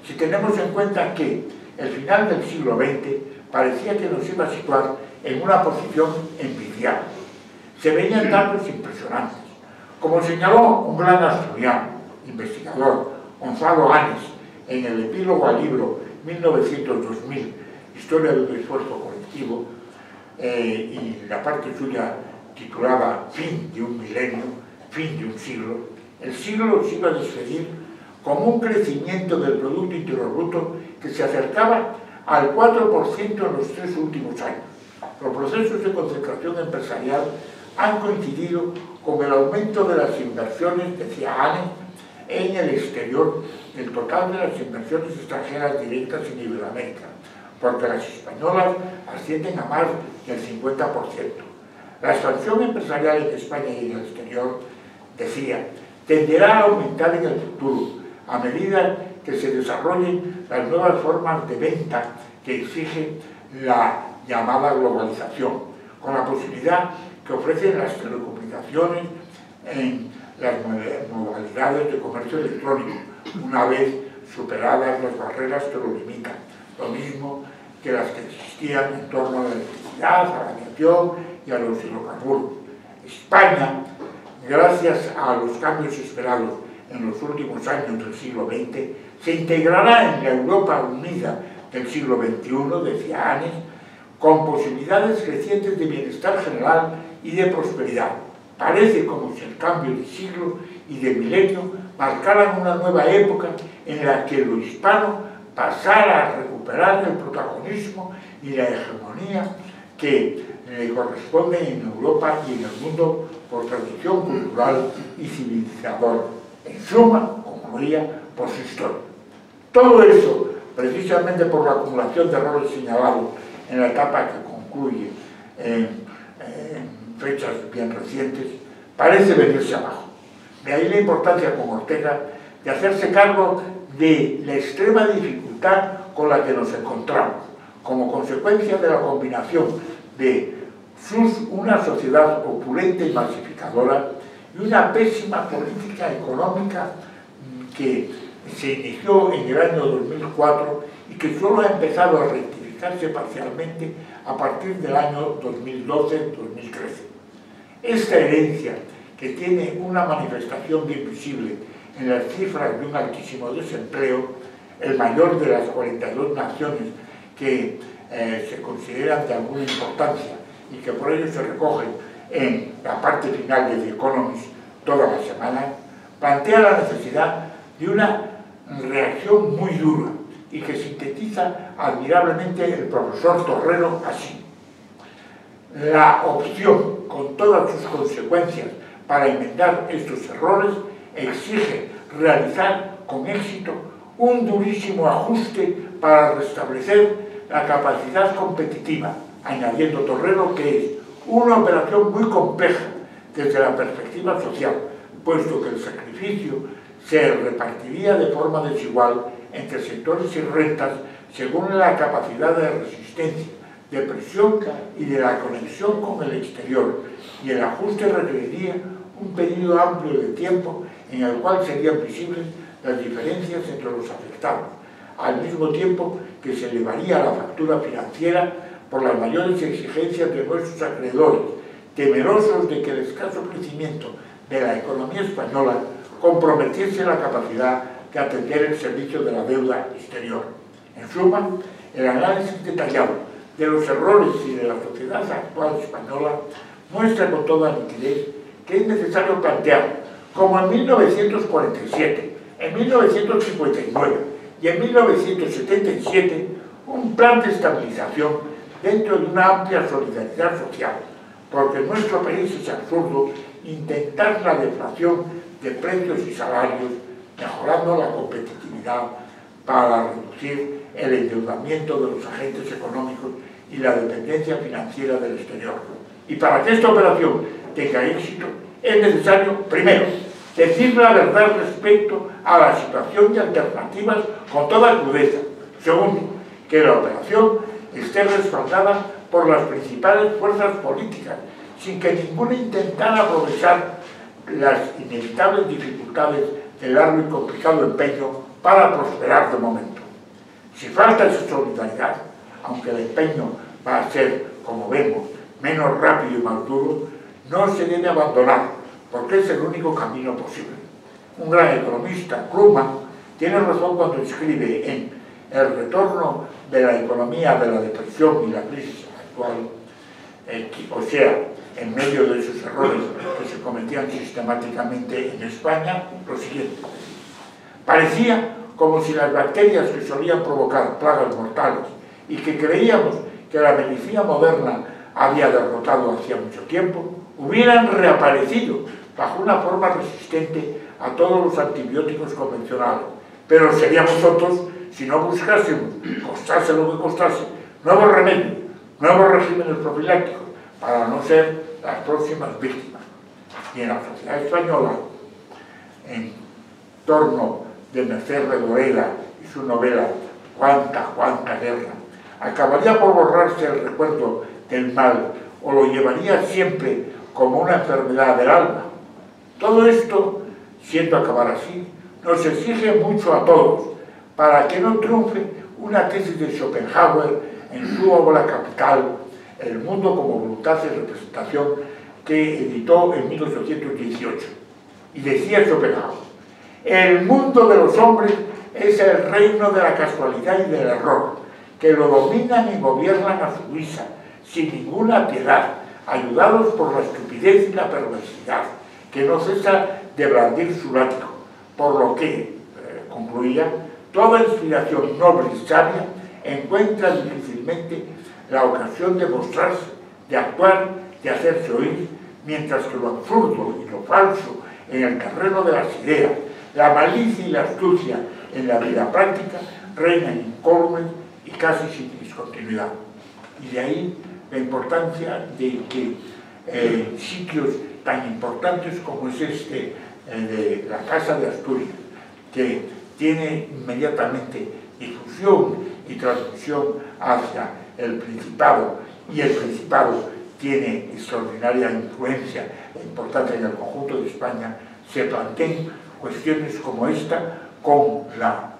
si tenemos en cuenta que el final del siglo XX parecía que nos iba a situar en una posición envidiable. Se veían datos impresionantes. Como señaló un gran asturiano, investigador, Gonzalo Áñez, en el epílogo al libro 1900-2000, Historia de un esfuerzo colectivo, y la parte suya titulada Fin de un milenio, fin de un siglo, el siglo se iba a despedir con un crecimiento del Producto Interior Bruto que se acercaba al 4% en los 3 últimos años. Los procesos de concentración empresarial han coincidido con el aumento de las inversiones, decía Áñez, en el exterior del total de las inversiones extranjeras directas en Iberoamérica, porque las españolas ascienden a más del 50%. La expansión empresarial en España y en el exterior, decía, tenderá a aumentar en el futuro, a medida que se desarrollen las nuevas formas de venta que exige la llamada globalización, con la posibilidad que ofrecen las telecomunicaciones en las modalidades de comercio electrónico, una vez superadas las barreras que lo limitan, lo mismo que las que existían en torno a la electricidad, a la aviación y a los hidrocarburos. España, gracias a los cambios esperados en los últimos años del siglo XX, se integrará en la Europa unida del siglo XXI, decía Áñez, con posibilidades crecientes de bienestar general y de prosperidad. Parece como si el cambio de siglo y de milenio marcaran una nueva época en la que lo hispano pasara a recuperar el protagonismo y la hegemonía que le corresponde en Europa y en el mundo por tradición cultural y civilizadora. En suma, concluía, por su historia. Todo eso, precisamente por la acumulación de errores señalados en la etapa que concluye en fechas bien recientes, parece venirse abajo. De ahí la importancia con Ortega de hacerse cargo de la extrema dificultad con la que nos encontramos, como consecuencia de la combinación de una sociedad opulenta y masificadora y una pésima política económica que se inició en el año 2004 y que solo ha empezado a rectificarse parcialmente a partir del año 2012-2013. Esta herencia, que tiene una manifestación bien visible en las cifras de un altísimo desempleo, el mayor de las 42 naciones que se consideran de alguna importancia y que por ello se recogen en la parte final de The Economist toda la semana, plantea la necesidad de una reacción muy dura y que sintetiza admirablemente el profesor Torrero así. La opción, con todas sus consecuencias, para enmendar estos errores, exige realizar con éxito un durísimo ajuste para restablecer la capacidad competitiva, añadiendo Torrero que es una operación muy compleja desde la perspectiva social, puesto que el sacrificio se repartiría de forma desigual entre sectores y rentas según la capacidad de resistencia, de presión y de la conexión con el exterior, y el ajuste requeriría un periodo amplio de tiempo en el cual serían visibles las diferencias entre los afectados, al mismo tiempo que se elevaría la factura financiera por las mayores exigencias de nuestros acreedores, temerosos de que el escaso crecimiento de la economía española comprometiese la capacidad de atender el servicio de la deuda exterior. En suma, el análisis detallado de los errores y de la sociedad actual española muestra con toda nitidez que es necesario plantear, como en 1947, en 1959 y en 1977, un plan de estabilización dentro de una amplia solidaridad social, porque en nuestro país es absurdo intentar la deflación de precios y salarios, mejorando la competitividad para reducir el endeudamiento de los agentes económicos y la dependencia financiera del exterior. Y para que esta operación tenga éxito, es necesario, primero, decir la verdad respecto a la situación y alternativas con toda crudeza. Segundo, que la operación esté respaldada por las principales fuerzas políticas, sin que ninguna intentara aprovechar las inevitables dificultades del largo y complicado empeño para prosperar de momento. Si falta esa solidaridad, aunque el empeño va a ser, como vemos, menos rápido y más duro, no se debe abandonar, porque es el único camino posible. Un gran economista, Krugman, tiene razón cuando escribe en El retorno de la economía de la depresión y la crisis actual, o sea, en medio de esos errores que se cometían sistemáticamente en España, lo siguiente: parecía como si las bacterias que solían provocar plagas mortales y que creíamos que la medicina moderna había derrotado hacía mucho tiempo, hubieran reaparecido bajo una forma resistente a todos los antibióticos convencionales. Pero seríamos tontos si no buscásemos, costase lo que costase, nuevos remedios, nuevos regímenes profilácticos, para no ser las próximas víctimas. Y en la sociedad española, en torno de Merced Redoreda y su novela Cuánta guerra, acabaría por borrarse el recuerdo del mal, o lo llevaría siempre como una enfermedad del alma. Todo esto, siendo acabar así, nos exige mucho a todos, para que no triunfe una tesis de Schopenhauer en su obra capital, El mundo como voluntad y representación, que editó en 1818. Y decía Schopenhauer: el mundo de los hombres es el reino de la casualidad y del error, que lo dominan y gobiernan a su guisa, sin ninguna piedad, ayudados por la estupidez y la perversidad, que no cesa de blandir su látigo, por lo que, concluía, toda inspiración noble y sabia encuentra difícilmente la ocasión de mostrarse, de actuar, de hacerse oír, mientras que lo absurdo y lo falso en el terreno de las ideas, la malicia y la astucia en la vida práctica reinan incólumes y casi sin discontinuidad. Y de ahí la importancia de que sitios tan importantes como es este de la Casa de Asturias, que tiene inmediatamente difusión y transmisión hacia el Principado, y el Principado tiene extraordinaria influencia e importancia en el conjunto de España, se planteen cuestiones como esta con la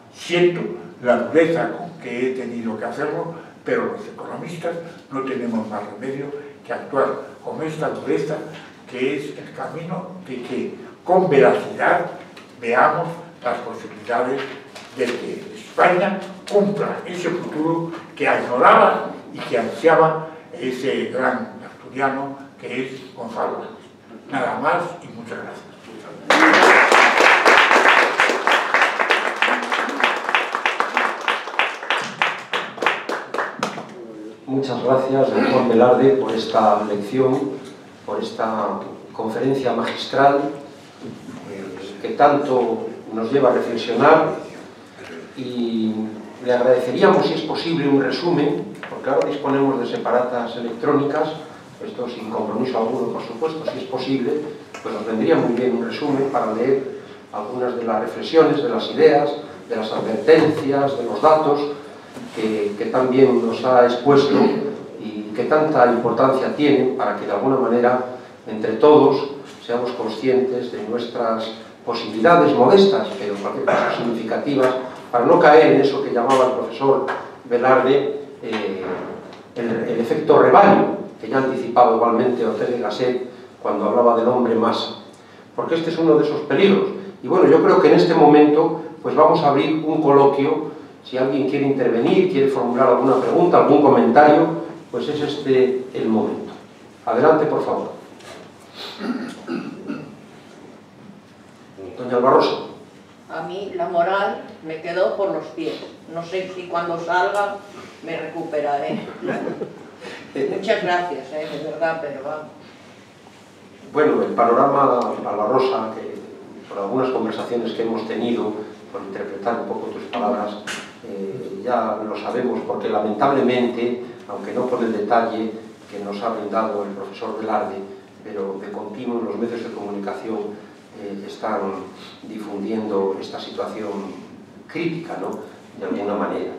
dureza con que he tenido que hacerlo, pero los economistas no tenemos más remedio que actuar con esta dureza, que es el camino de que con veracidad veamos las posibilidades de que España cumpla ese futuro que añoraba y que ansiaba ese gran asturiano que es Gonzalo Ángel. Nada más y muchas gracias. Muchas gracias, don Juan Velarde, por esta lección, por esta conferencia magistral que tanto nos lleva a reflexionar y le agradeceríamos, si es posible, un resumen, porque ahora disponemos de separatas electrónicas, esto sin compromiso alguno, por supuesto, si es posible, pues nos vendría muy bien un resumen para leer algunas de las reflexiones, de las ideas, de las advertencias, de los datos que tan bien nos ha expuesto y que tanta importancia tienen para que de alguna manera entre todos seamos conscientes de nuestras posibilidades modestas, pero en cualquier caso significativas, para no caer en eso que llamaba el profesor Velarde el efecto rebaño, que ya anticipaba igualmente Ortega y Gasset cuando hablaba del hombre masa, porque este es uno de esos peligros. Y bueno, yo creo que en este momento pues vamos a abrir un coloquio. Si alguien quiere intervenir, quiere formular alguna pregunta, algún comentario, pues es este el momento. Adelante, por favor. Doña Albarrosa. A mí la moral me quedó por los pies. No sé si cuando salga me recuperaré. Muchas gracias, de verdad, pero vamos. Bueno, el panorama, Albarrosa, que por algunas conversaciones que hemos tenido, por interpretar un poco tus palabras, ya lo sabemos, porque lamentablemente, aunque no por el detalle que nos ha brindado el profesor Velarde, pero de continuo en los medios de comunicación están difundiendo esta situación crítica, ¿no?, de alguna manera.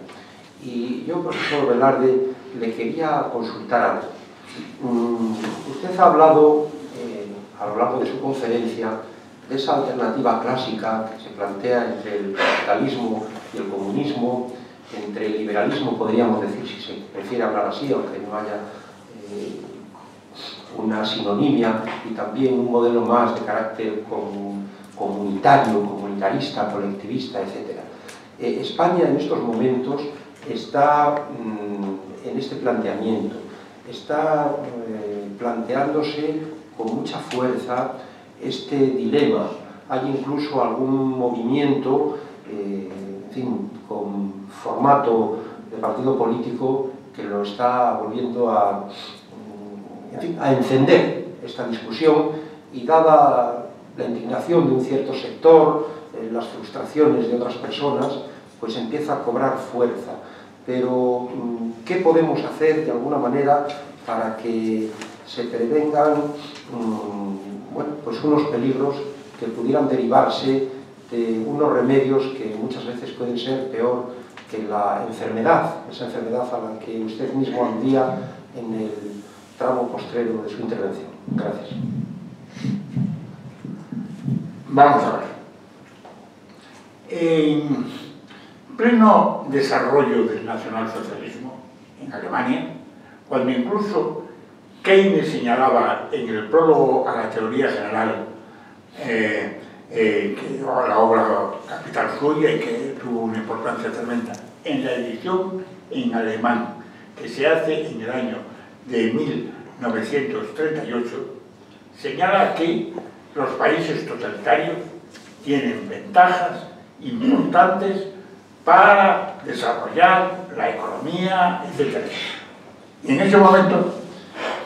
Y yo, profesor Velarde, le quería consultar algo. Usted ha hablado a lo largo de su conferencia de esa alternativa clásica que se plantea entre el capitalismo y el comunismo, entre el liberalismo, podríamos decir, si se prefiere hablar así, aunque no haya una sinonimia, y también un modelo más de carácter comunitario, comunitarista, colectivista, etc. España en estos momentos está en este planteamiento, está planteándose con mucha fuerza este dilema. Hay incluso algún movimiento, en fin, con formato de partido político que lo está volviendo a encender esta discusión, y dada la indignación de un cierto sector, las frustraciones de otras personas, pues empieza a cobrar fuerza. Pero, ¿qué podemos hacer de alguna manera para que se prevengan bueno, pues unos peligros que pudieran derivarse de unos remedios que muchas veces pueden ser peor que la enfermedad, esa enfermedad a la que usted mismo aludía en el tramo postrero de su intervención? Gracias. Vamos a ver. En pleno desarrollo del nacionalsocialismo en Alemania, cuando incluso Keynes señalaba en el prólogo a la teoría general que la obra capital suya y que tuvo una importancia tremenda, en la edición en alemán que se hace en el año de 1938, señala que los países totalitarios tienen ventajas importantes para desarrollar la economía, etc. Y en ese momento,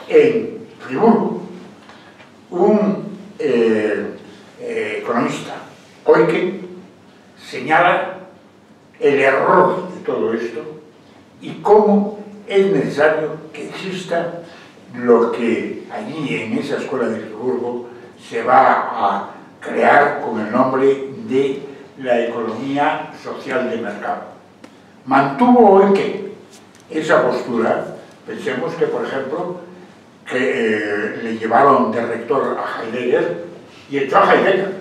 en Friburgo, un economista, Eucken, señala el error de todo esto y cómo es necesario que exista lo que allí en esa escuela de Friburgo se va a crear con el nombre de la economía social de mercado. Mantuvo Eucken esa postura. Pensemos que, por ejemplo, que le llevaron de rector a Heidegger y echó a Heidegger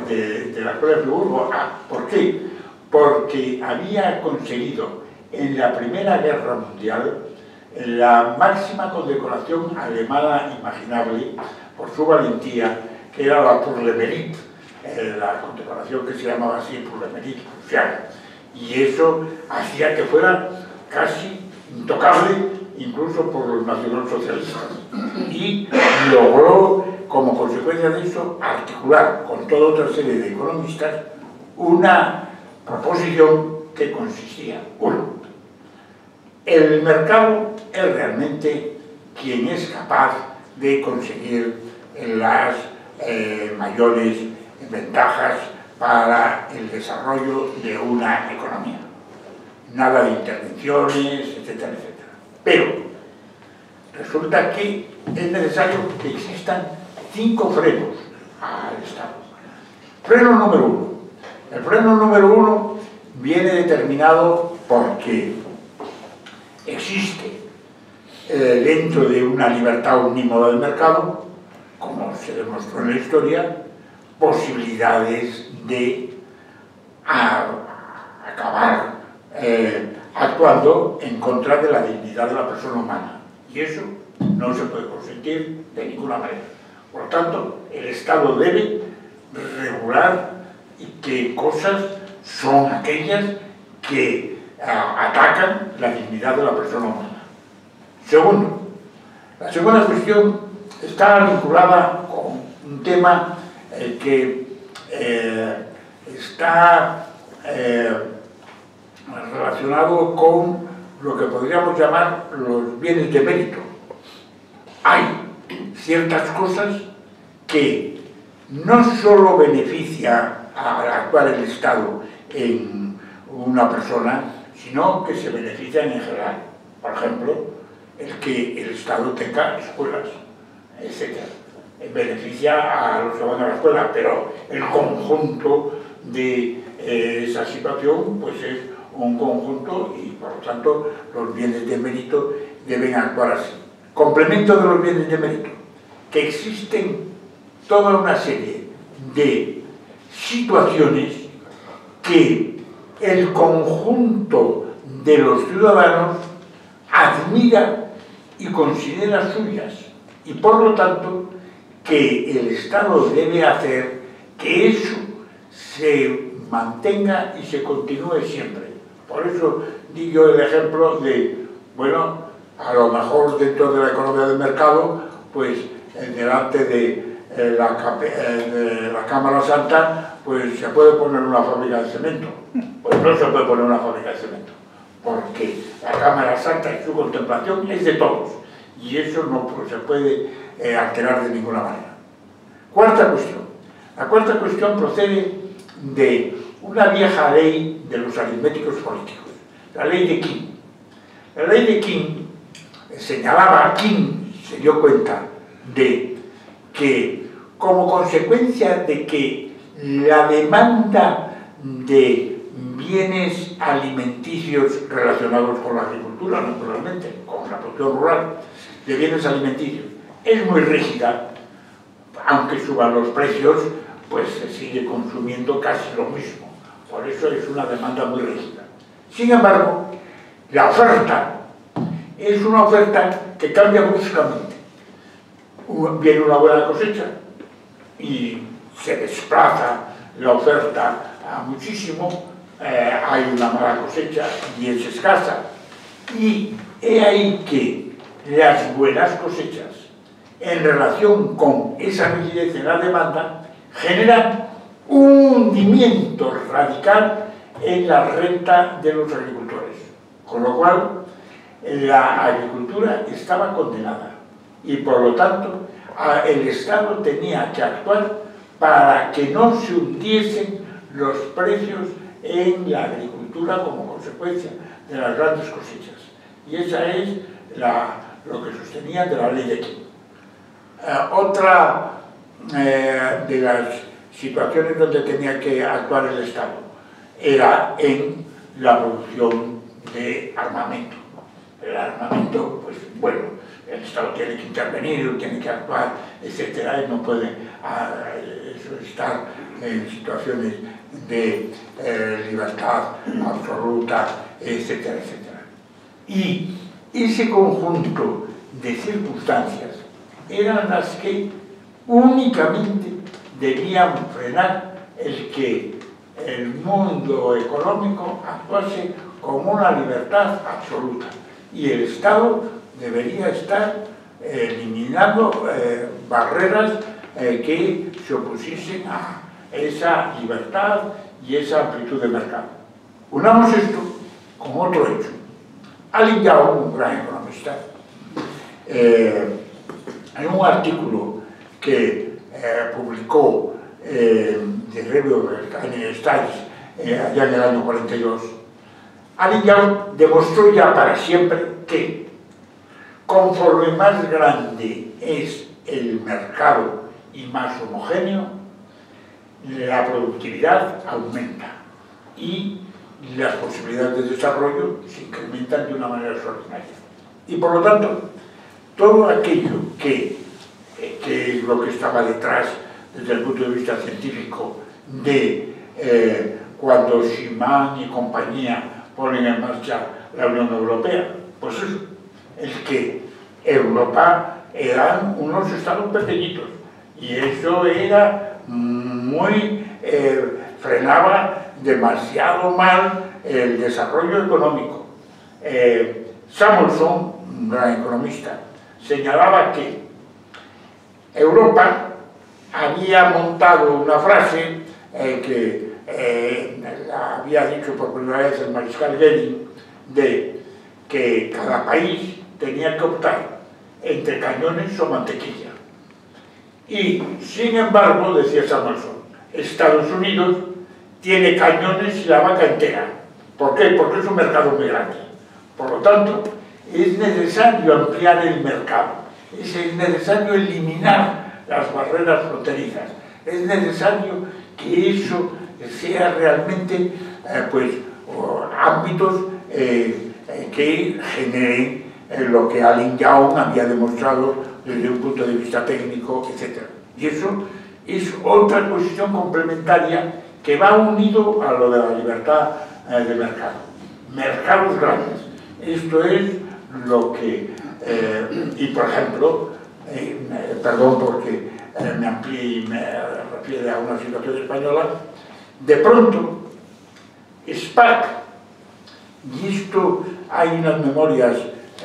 de la escuela de Friburgo. ¿Por qué? Porque había conseguido en la Primera Guerra Mundial la máxima condecoración alemana imaginable por su valentía, que era la Pour le Mérite, la condecoración que se llamaba así, Pour le Mérite prusiana. Y eso hacía que fuera casi intocable incluso por los nacionalsocialistas. Y logró, como consecuencia de eso, articular con toda otra serie de economistas una proposición que consistía, uno, el mercado es realmente quien es capaz de conseguir las mayores ventajas para el desarrollo de una economía. Nada de intervenciones, etcétera, etcétera. Pero resulta que es necesario que existan 5 frenos al Estado. Freno número 1. El freno número 1 viene determinado porque existe dentro de una libertad unínima del mercado, como se demostró en la historia, posibilidades de acabar actuando en contra de la dignidad de la persona humana. Y eso no se puede consentir de ninguna manera. Por lo tanto, el Estado debe regular qué cosas son aquellas que atacan la dignidad de la persona humana. Segundo, la segunda cuestión está vinculada con un tema que está relacionado con lo que podríamos llamar los bienes de mérito. Hay ciertas cosas que no solo beneficia al actuar el Estado en una persona, sino que se benefician en general. Por ejemplo, el que el Estado tenga escuelas, etc. Beneficia a los que van a la escuela, pero el conjunto de esa situación pues es un conjunto y por lo tanto los bienes de mérito deben actuar así. Complemento de los bienes de mérito, que existen toda una serie de situaciones que el conjunto de los ciudadanos admira y considera suyas, y por lo tanto que el Estado debe hacer que eso se mantenga y se continúe siempre. Por eso digo el ejemplo de, bueno, a lo mejor dentro de la economía del mercado, pues delante de la Cámara Santa, pues se puede poner una fábrica de cemento. Pues no se puede poner una fábrica de cemento, porque la Cámara Santa y su contemplación es de todos, y eso no se puede alterar de ninguna manera. Cuarta cuestión. La cuarta cuestión procede de una vieja ley de los aritméticos políticos, la ley de King. La ley de King señalaba, King se dio cuenta de que como consecuencia de que la demanda de bienes alimenticios relacionados con la agricultura, naturalmente, con la producción rural, de bienes alimenticios, es muy rígida, aunque suban los precios, pues se sigue consumiendo casi lo mismo. Por eso es una demanda muy rígida. Sin embargo, la oferta es una oferta que cambia bruscamente. Viene una buena cosecha y se desplaza la oferta a muchísimo, hay una mala cosecha y es escasa. Y he ahí que las buenas cosechas, en relación con esa rigidez en la demanda, generan un hundimiento radical en la renta de los agricultores. Con lo cual, la agricultura estaba condenada y por lo tanto el Estado tenía que actuar para que no se hundiesen los precios en la agricultura como consecuencia de las grandes cosechas. Y esa es lo que sostenía de la ley de King. Otra de las situaciones donde tenía que actuar el Estado era en la producción de armamento. El armamento, pues bueno, el Estado tiene que intervenir, tiene que actuar, etcétera, y no puede estar en situaciones de libertad absoluta, etcétera, etcétera. Y ese conjunto de circunstancias eran las que únicamente debían frenar el que el mundo económico actuase como una libertad absoluta. Y el Estado debería estar eliminando barreras que se opusiesen a esa libertad y esa amplitud de mercado. Unamos esto con otro hecho. Allen Young, un gran economista, en un artículo que publicó de Review Studies, allá en el año 42, Allen Young demostró ya para siempre que conforme más grande es el mercado y más homogéneo, la productividad aumenta y las posibilidades de desarrollo se incrementan de una manera extraordinaria. Y por lo tanto, todo aquello que es lo que estaba detrás desde el punto de vista científico de cuando Schuman y compañía ponen en marcha la Unión Europea, pues eso, el que Europa eran unos estados pequeñitos y eso era muy frenaba demasiado mal el desarrollo económico. Samuelson, un gran economista, señalaba que Europa había montado una frase que la había dicho por primera vez el mariscal Goering, de que cada país tenía que optar entre cañones o mantequilla. Y, sin embargo, decía Samuelson, Estados Unidos tiene cañones y la vaca entera. ¿Por qué? Porque es un mercado muy grande. Por lo tanto, es necesario ampliar el mercado, es necesario eliminar las barreras fronterizas, es necesario que eso sea realmente ámbitos que generen lo que Allen Young había demostrado desde un punto de vista técnico, etc. Y eso es otra exposición complementaria que va unido a lo de la libertad de mercado. Mercados grandes. Esto es lo que... y por ejemplo, perdón porque me amplié y me refiere a una situación española, de pronto, SPAC, y esto hay unas memorias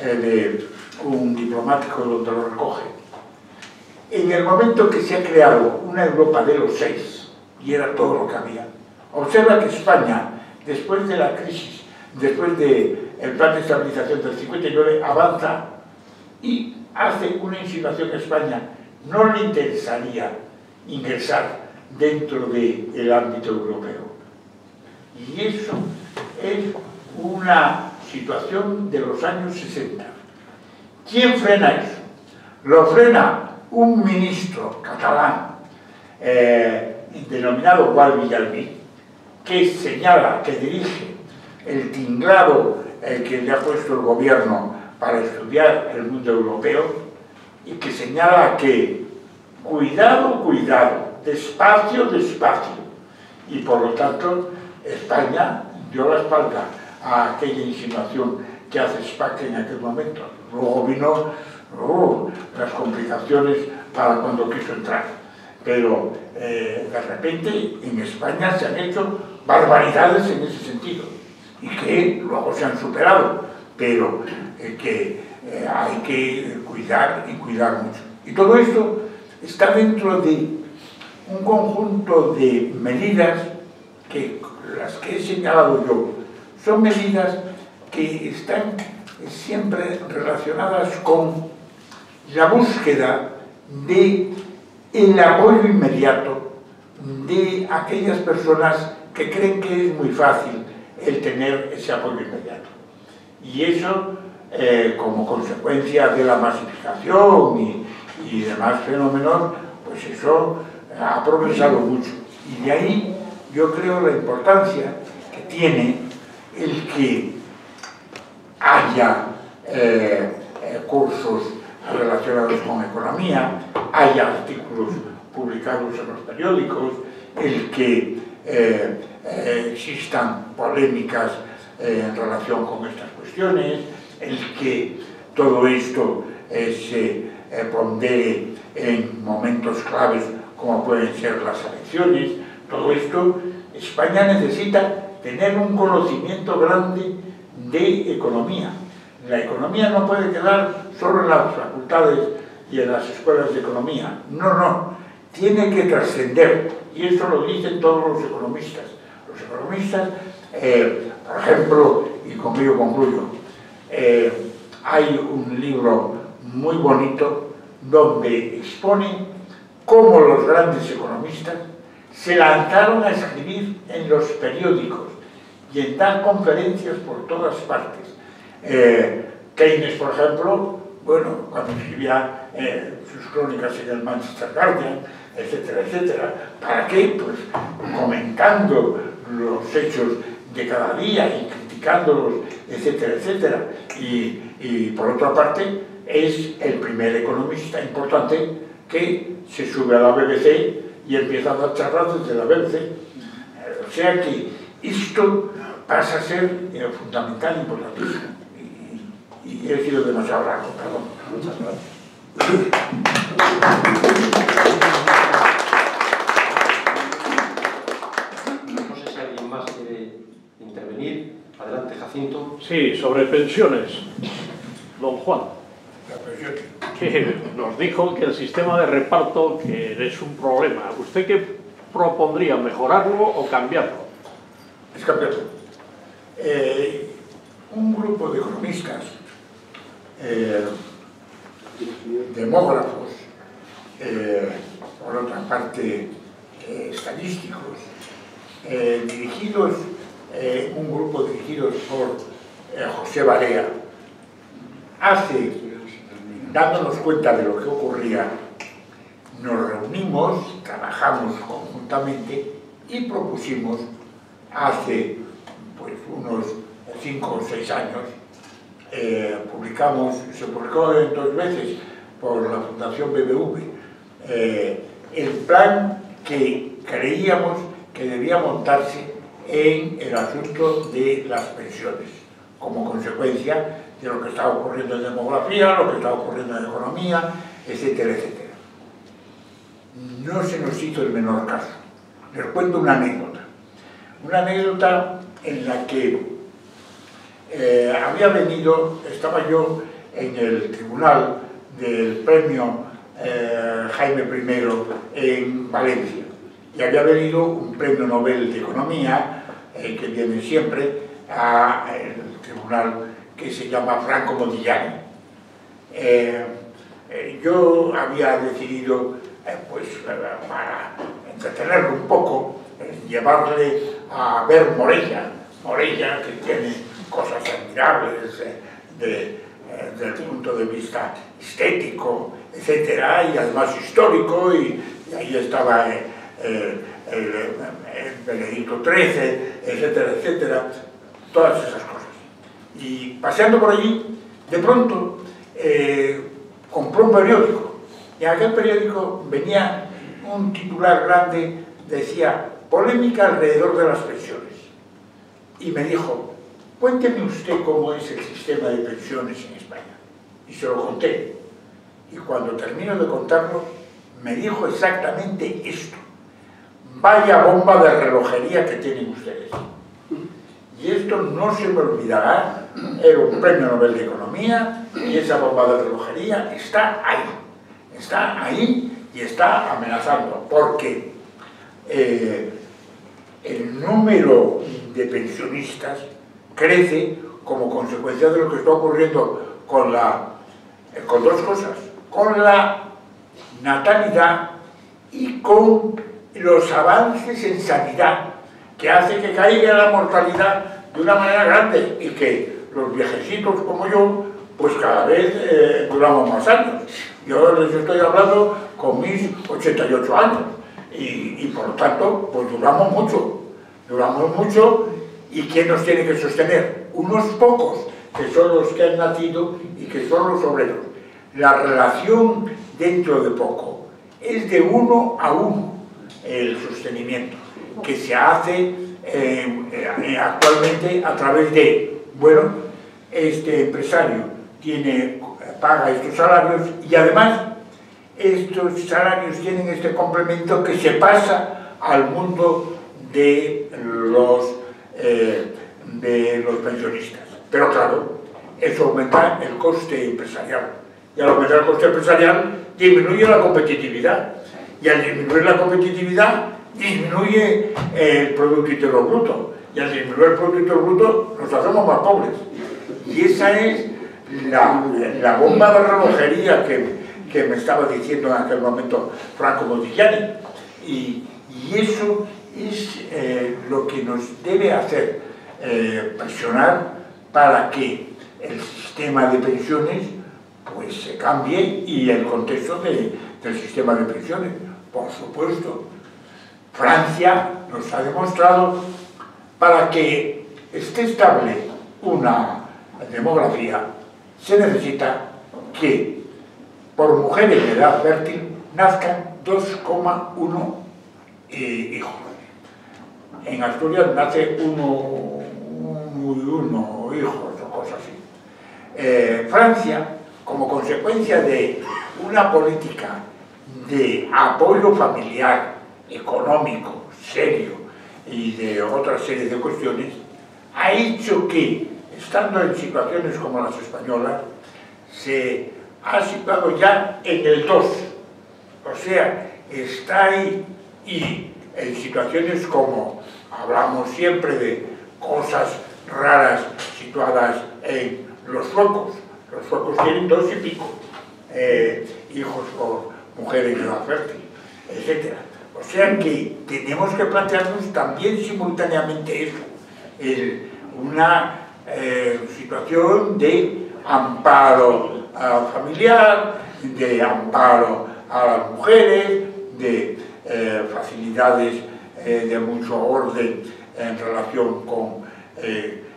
de un diplomático donde lo recoge, en el momento que se ha creado una Europa de los 6, y era todo lo que había, observa que España, después de la crisis, después del plan de estabilización del 59, avanza y hace una insinuación a España. No le interesaría ingresar dentro del ámbito europeo. Y eso es una situación de los años 60. ¿Quién frena eso? Lo frena un ministro catalán denominado Gual Villalbí, que señala, que dirige el tinglado que le ha puesto el gobierno para estudiar el mundo europeo, y que señala que cuidado, cuidado, despacio, despacio. Y por lo tanto, España dio la espalda a aquella insinuación que hace SPAC en aquel momento. Luego vino las complicaciones para cuando quiso entrar. Pero de repente en España se han hecho barbaridades en ese sentido y que luego se han superado, pero que hay que cuidar y cuidar mucho. Y todo esto está dentro de un conjunto de medidas que las que he señalado yo son medidas que están siempre relacionadas con la búsqueda de el apoyo inmediato de aquellas personas que creen que es muy fácil el tener ese apoyo inmediato. Y eso, como consecuencia de la masificación y demás fenómenos, pues eso ha progresado mucho. Y de ahí yo creo la importancia que tiene el que haya cursos relacionados con economía, haya artículos publicados en los periódicos, el que existan polémicas en relación con estas cuestiones, el que todo esto se pondere en momentos claves como pueden ser las elecciones. Todo esto, España necesita tener un conocimiento grande de economía. La economía no puede quedar solo en las facultades y en las escuelas de economía. No, no, tiene que trascender, y eso lo dicen todos los economistas. Los economistas, por ejemplo, y con ello concluyo, hay un libro muy bonito donde expone cómo los grandes economistas se lanzaron a escribir en los periódicos y en dar conferencias por todas partes. Keynes, por ejemplo, bueno, cuando escribía sus crónicas en el Manchester Guardian, etcétera, etcétera. ¿Para qué? Pues comentando los hechos de cada día y criticándolos, etcétera, etcétera. Y por otra parte, es el primer economista importante que se sube a la BBC y empieza a dar charlas desde la BBC. O sea que esto pasa a ser fundamental e importantísimo. Y he sido demasiado largo, perdón. Muchas gracias. No sé si alguien más quiere intervenir. Adelante, Jacinto. Sí, sobre pensiones. Don Juan, que nos dijo que el sistema de reparto que es un problema. ¿Usted qué propondría, mejorarlo o cambiarlo? Es cambiarlo. Un grupo de economistas, demógrafos, por otra parte estadísticos, un grupo dirigidos por José Barea, dándonos cuenta de lo que ocurría, nos reunimos, trabajamos conjuntamente y propusimos hace pues unos 5 o 6 años, se publicó 2 veces por la Fundación BBV, el plan que creíamos que debía montarse en el asunto de las pensiones, como consecuencia de lo que estaba ocurriendo en demografía, lo que estaba ocurriendo en economía, etcétera, etcétera. No se nos hizo el menor caso. Les cuento una anécdota. Una anécdota en la que estaba yo en el tribunal del premio Jaime I en Valencia, y había venido un premio Nobel de Economía, que viene siempre al tribunal, que se llama Franco Modigliani. Yo había decidido, pues, para entretenerlo un poco, llevarle a ver Morella, que tiene cosas admirables desde el punto de vista estético, etcétera, y además histórico, y ahí estaba el Benedicto XIII, etcétera, etcétera, todas esas cosas. Y paseando por allí, de pronto compró un periódico, y en aquel periódico venía un titular grande, decía: polémica alrededor de las pensiones. Y me dijo: cuénteme usted cómo es el sistema de pensiones en España. Y se lo conté. Y cuando termino de contarlo, me dijo exactamente esto: vaya bomba de relojería que tienen ustedes. Y esto no se me olvidará. Era un premio Nobel de Economía, y esa bomba de relojería está ahí y está amenazando, porque el número de pensionistas crece como consecuencia de lo que está ocurriendo con 2 cosas: con la natalidad y con los avances en sanidad, que hace que caiga la mortalidad de una manera grande, y que los viejecitos como yo, pues cada vez duramos más años. Yo les estoy hablando con mis 88 años, y por lo tanto, pues duramos mucho, y ¿quién nos tiene que sostener? Unos pocos, que son los que han nacido y que son los obreros. La relación dentro de poco es de 1 a 1 el sostenimiento, que se hace actualmente a través de, bueno, este empresario paga estos salarios, y además estos salarios tienen este complemento que se pasa al mundo de los pensionistas. Pero claro, eso aumenta el coste empresarial, y al aumentar el coste empresarial disminuye la competitividad, y al disminuir la competitividad disminuye el Producto Interior Bruto, y al disminuir el Producto Interior Bruto nos hacemos más pobres. Y esa es la bomba de relojería que me estaba diciendo en aquel momento Franco Modigliani. Y Y eso es lo que nos debe hacer presionar para que el sistema de pensiones pues se cambie y el contexto del sistema de pensiones. Por supuesto, Francia nos ha demostrado para que esté estable una demografía se necesita que por mujeres de edad fértil nazcan 2,1 hijos. En Asturias nace uno hijos o cosas así. Francia, como consecuencia de una política de apoyo familiar, económico, serio y de otra serie de cuestiones, ha hecho que, estando en situaciones como las españolas, se ha situado ya en el 2. O sea, está ahí, y en situaciones como, hablamos siempre de cosas raras situadas en los suecos. Los suecos tienen 2 y pico hijos por mujeres de edad fértil, etc. O sea que tenemos que plantearnos también simultáneamente eso, una situación de amparo familiar, de amparo a las mujeres, de facilidades de mucho orden en relación con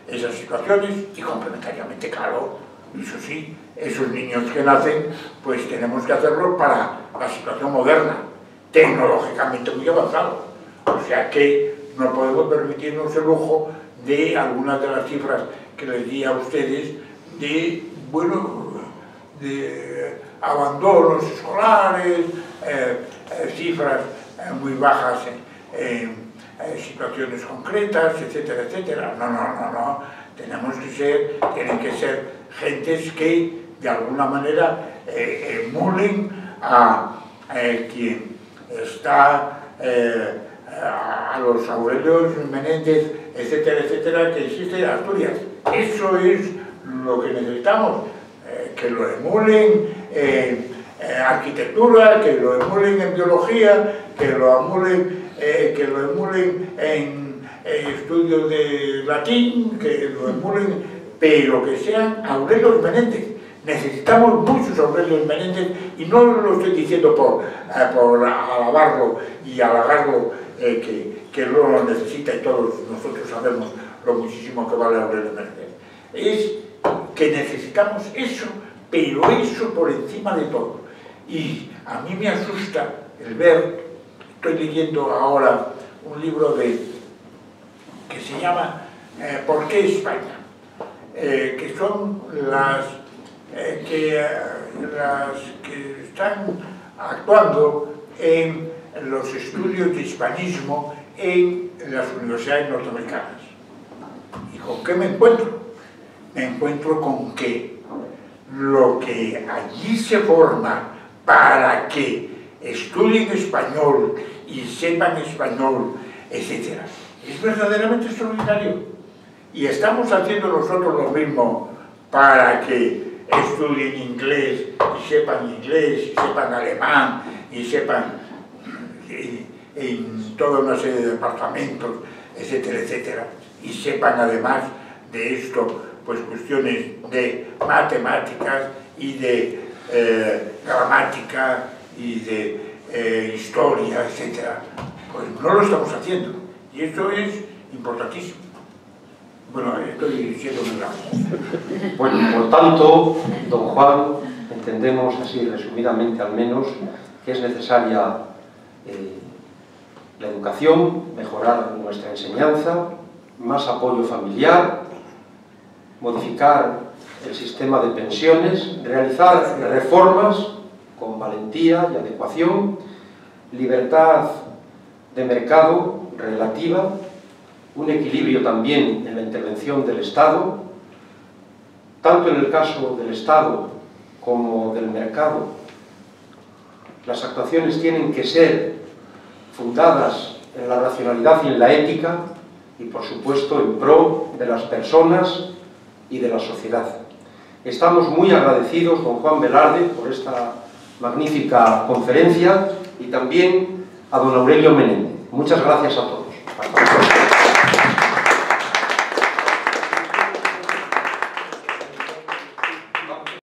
esas situaciones, y complementariamente, claro, eso sí, esos niños que nacen, pues tenemos que hacerlo para la situación moderna, tecnológicamente muy avanzado. O sea que no podemos permitirnos el lujo de algunas de las cifras que les di a ustedes de, bueno, de abandonos escolares, cifras muy bajas en situaciones concretas, etcétera, etcétera. No. Tienen que ser gentes que de alguna manera emulen a quien está, a los Aurelios Menéndez, etcétera, etcétera, que existe en Asturias. Eso es lo que necesitamos, que lo emulen en arquitectura, que lo emulen en biología, que lo emulen en estudios de latín, que lo emulen, pero que sean Aurelios Menéndez. Necesitamos muchos Aurelios Menéndez, y no lo estoy diciendo por alabarlo y halagarlo, que lo necesita, y todos nosotros sabemos lo muchísimo que vale Aurelio Menéndez. Es que necesitamos eso, pero eso por encima de todo. Y a mí me asusta el ver, estoy leyendo ahora un libro que se llama ¿Por qué España? Que son las que están actuando en los estudios de hispanismo en las universidades norteamericanas. ¿Y con qué me encuentro? Me encuentro con que lo que allí se forma para que estudien español y sepan español, etc., es verdaderamente extraordinario. Y estamos haciendo nosotros lo mismo para que estudien inglés y sepan alemán y sepan en toda una serie de departamentos, etcétera, etcétera, y sepan además de esto pues cuestiones de matemáticas y de gramática y de historia, etcétera. Pues no lo estamos haciendo, y esto es importantísimo. Bueno, estoy siendo muy largo. Bueno, por tanto, don Juan, entendemos así resumidamente al menos que es necesaria la educación, mejorar nuestra enseñanza, más apoyo familiar, modificar el sistema de pensiones, realizar reformas con valentía y adecuación, libertad de mercado relativa, un equilibrio también en la intervención del Estado, tanto en el caso del Estado como del mercado. Las actuaciones tienen que ser fundadas en la racionalidad y en la ética, y por supuesto en pro de las personas y de la sociedad. Estamos muy agradecidos, don Juan Velarde, por esta magnífica conferencia, y también a don Aurelio Menéndez. Muchas gracias a todos. Hasta luego.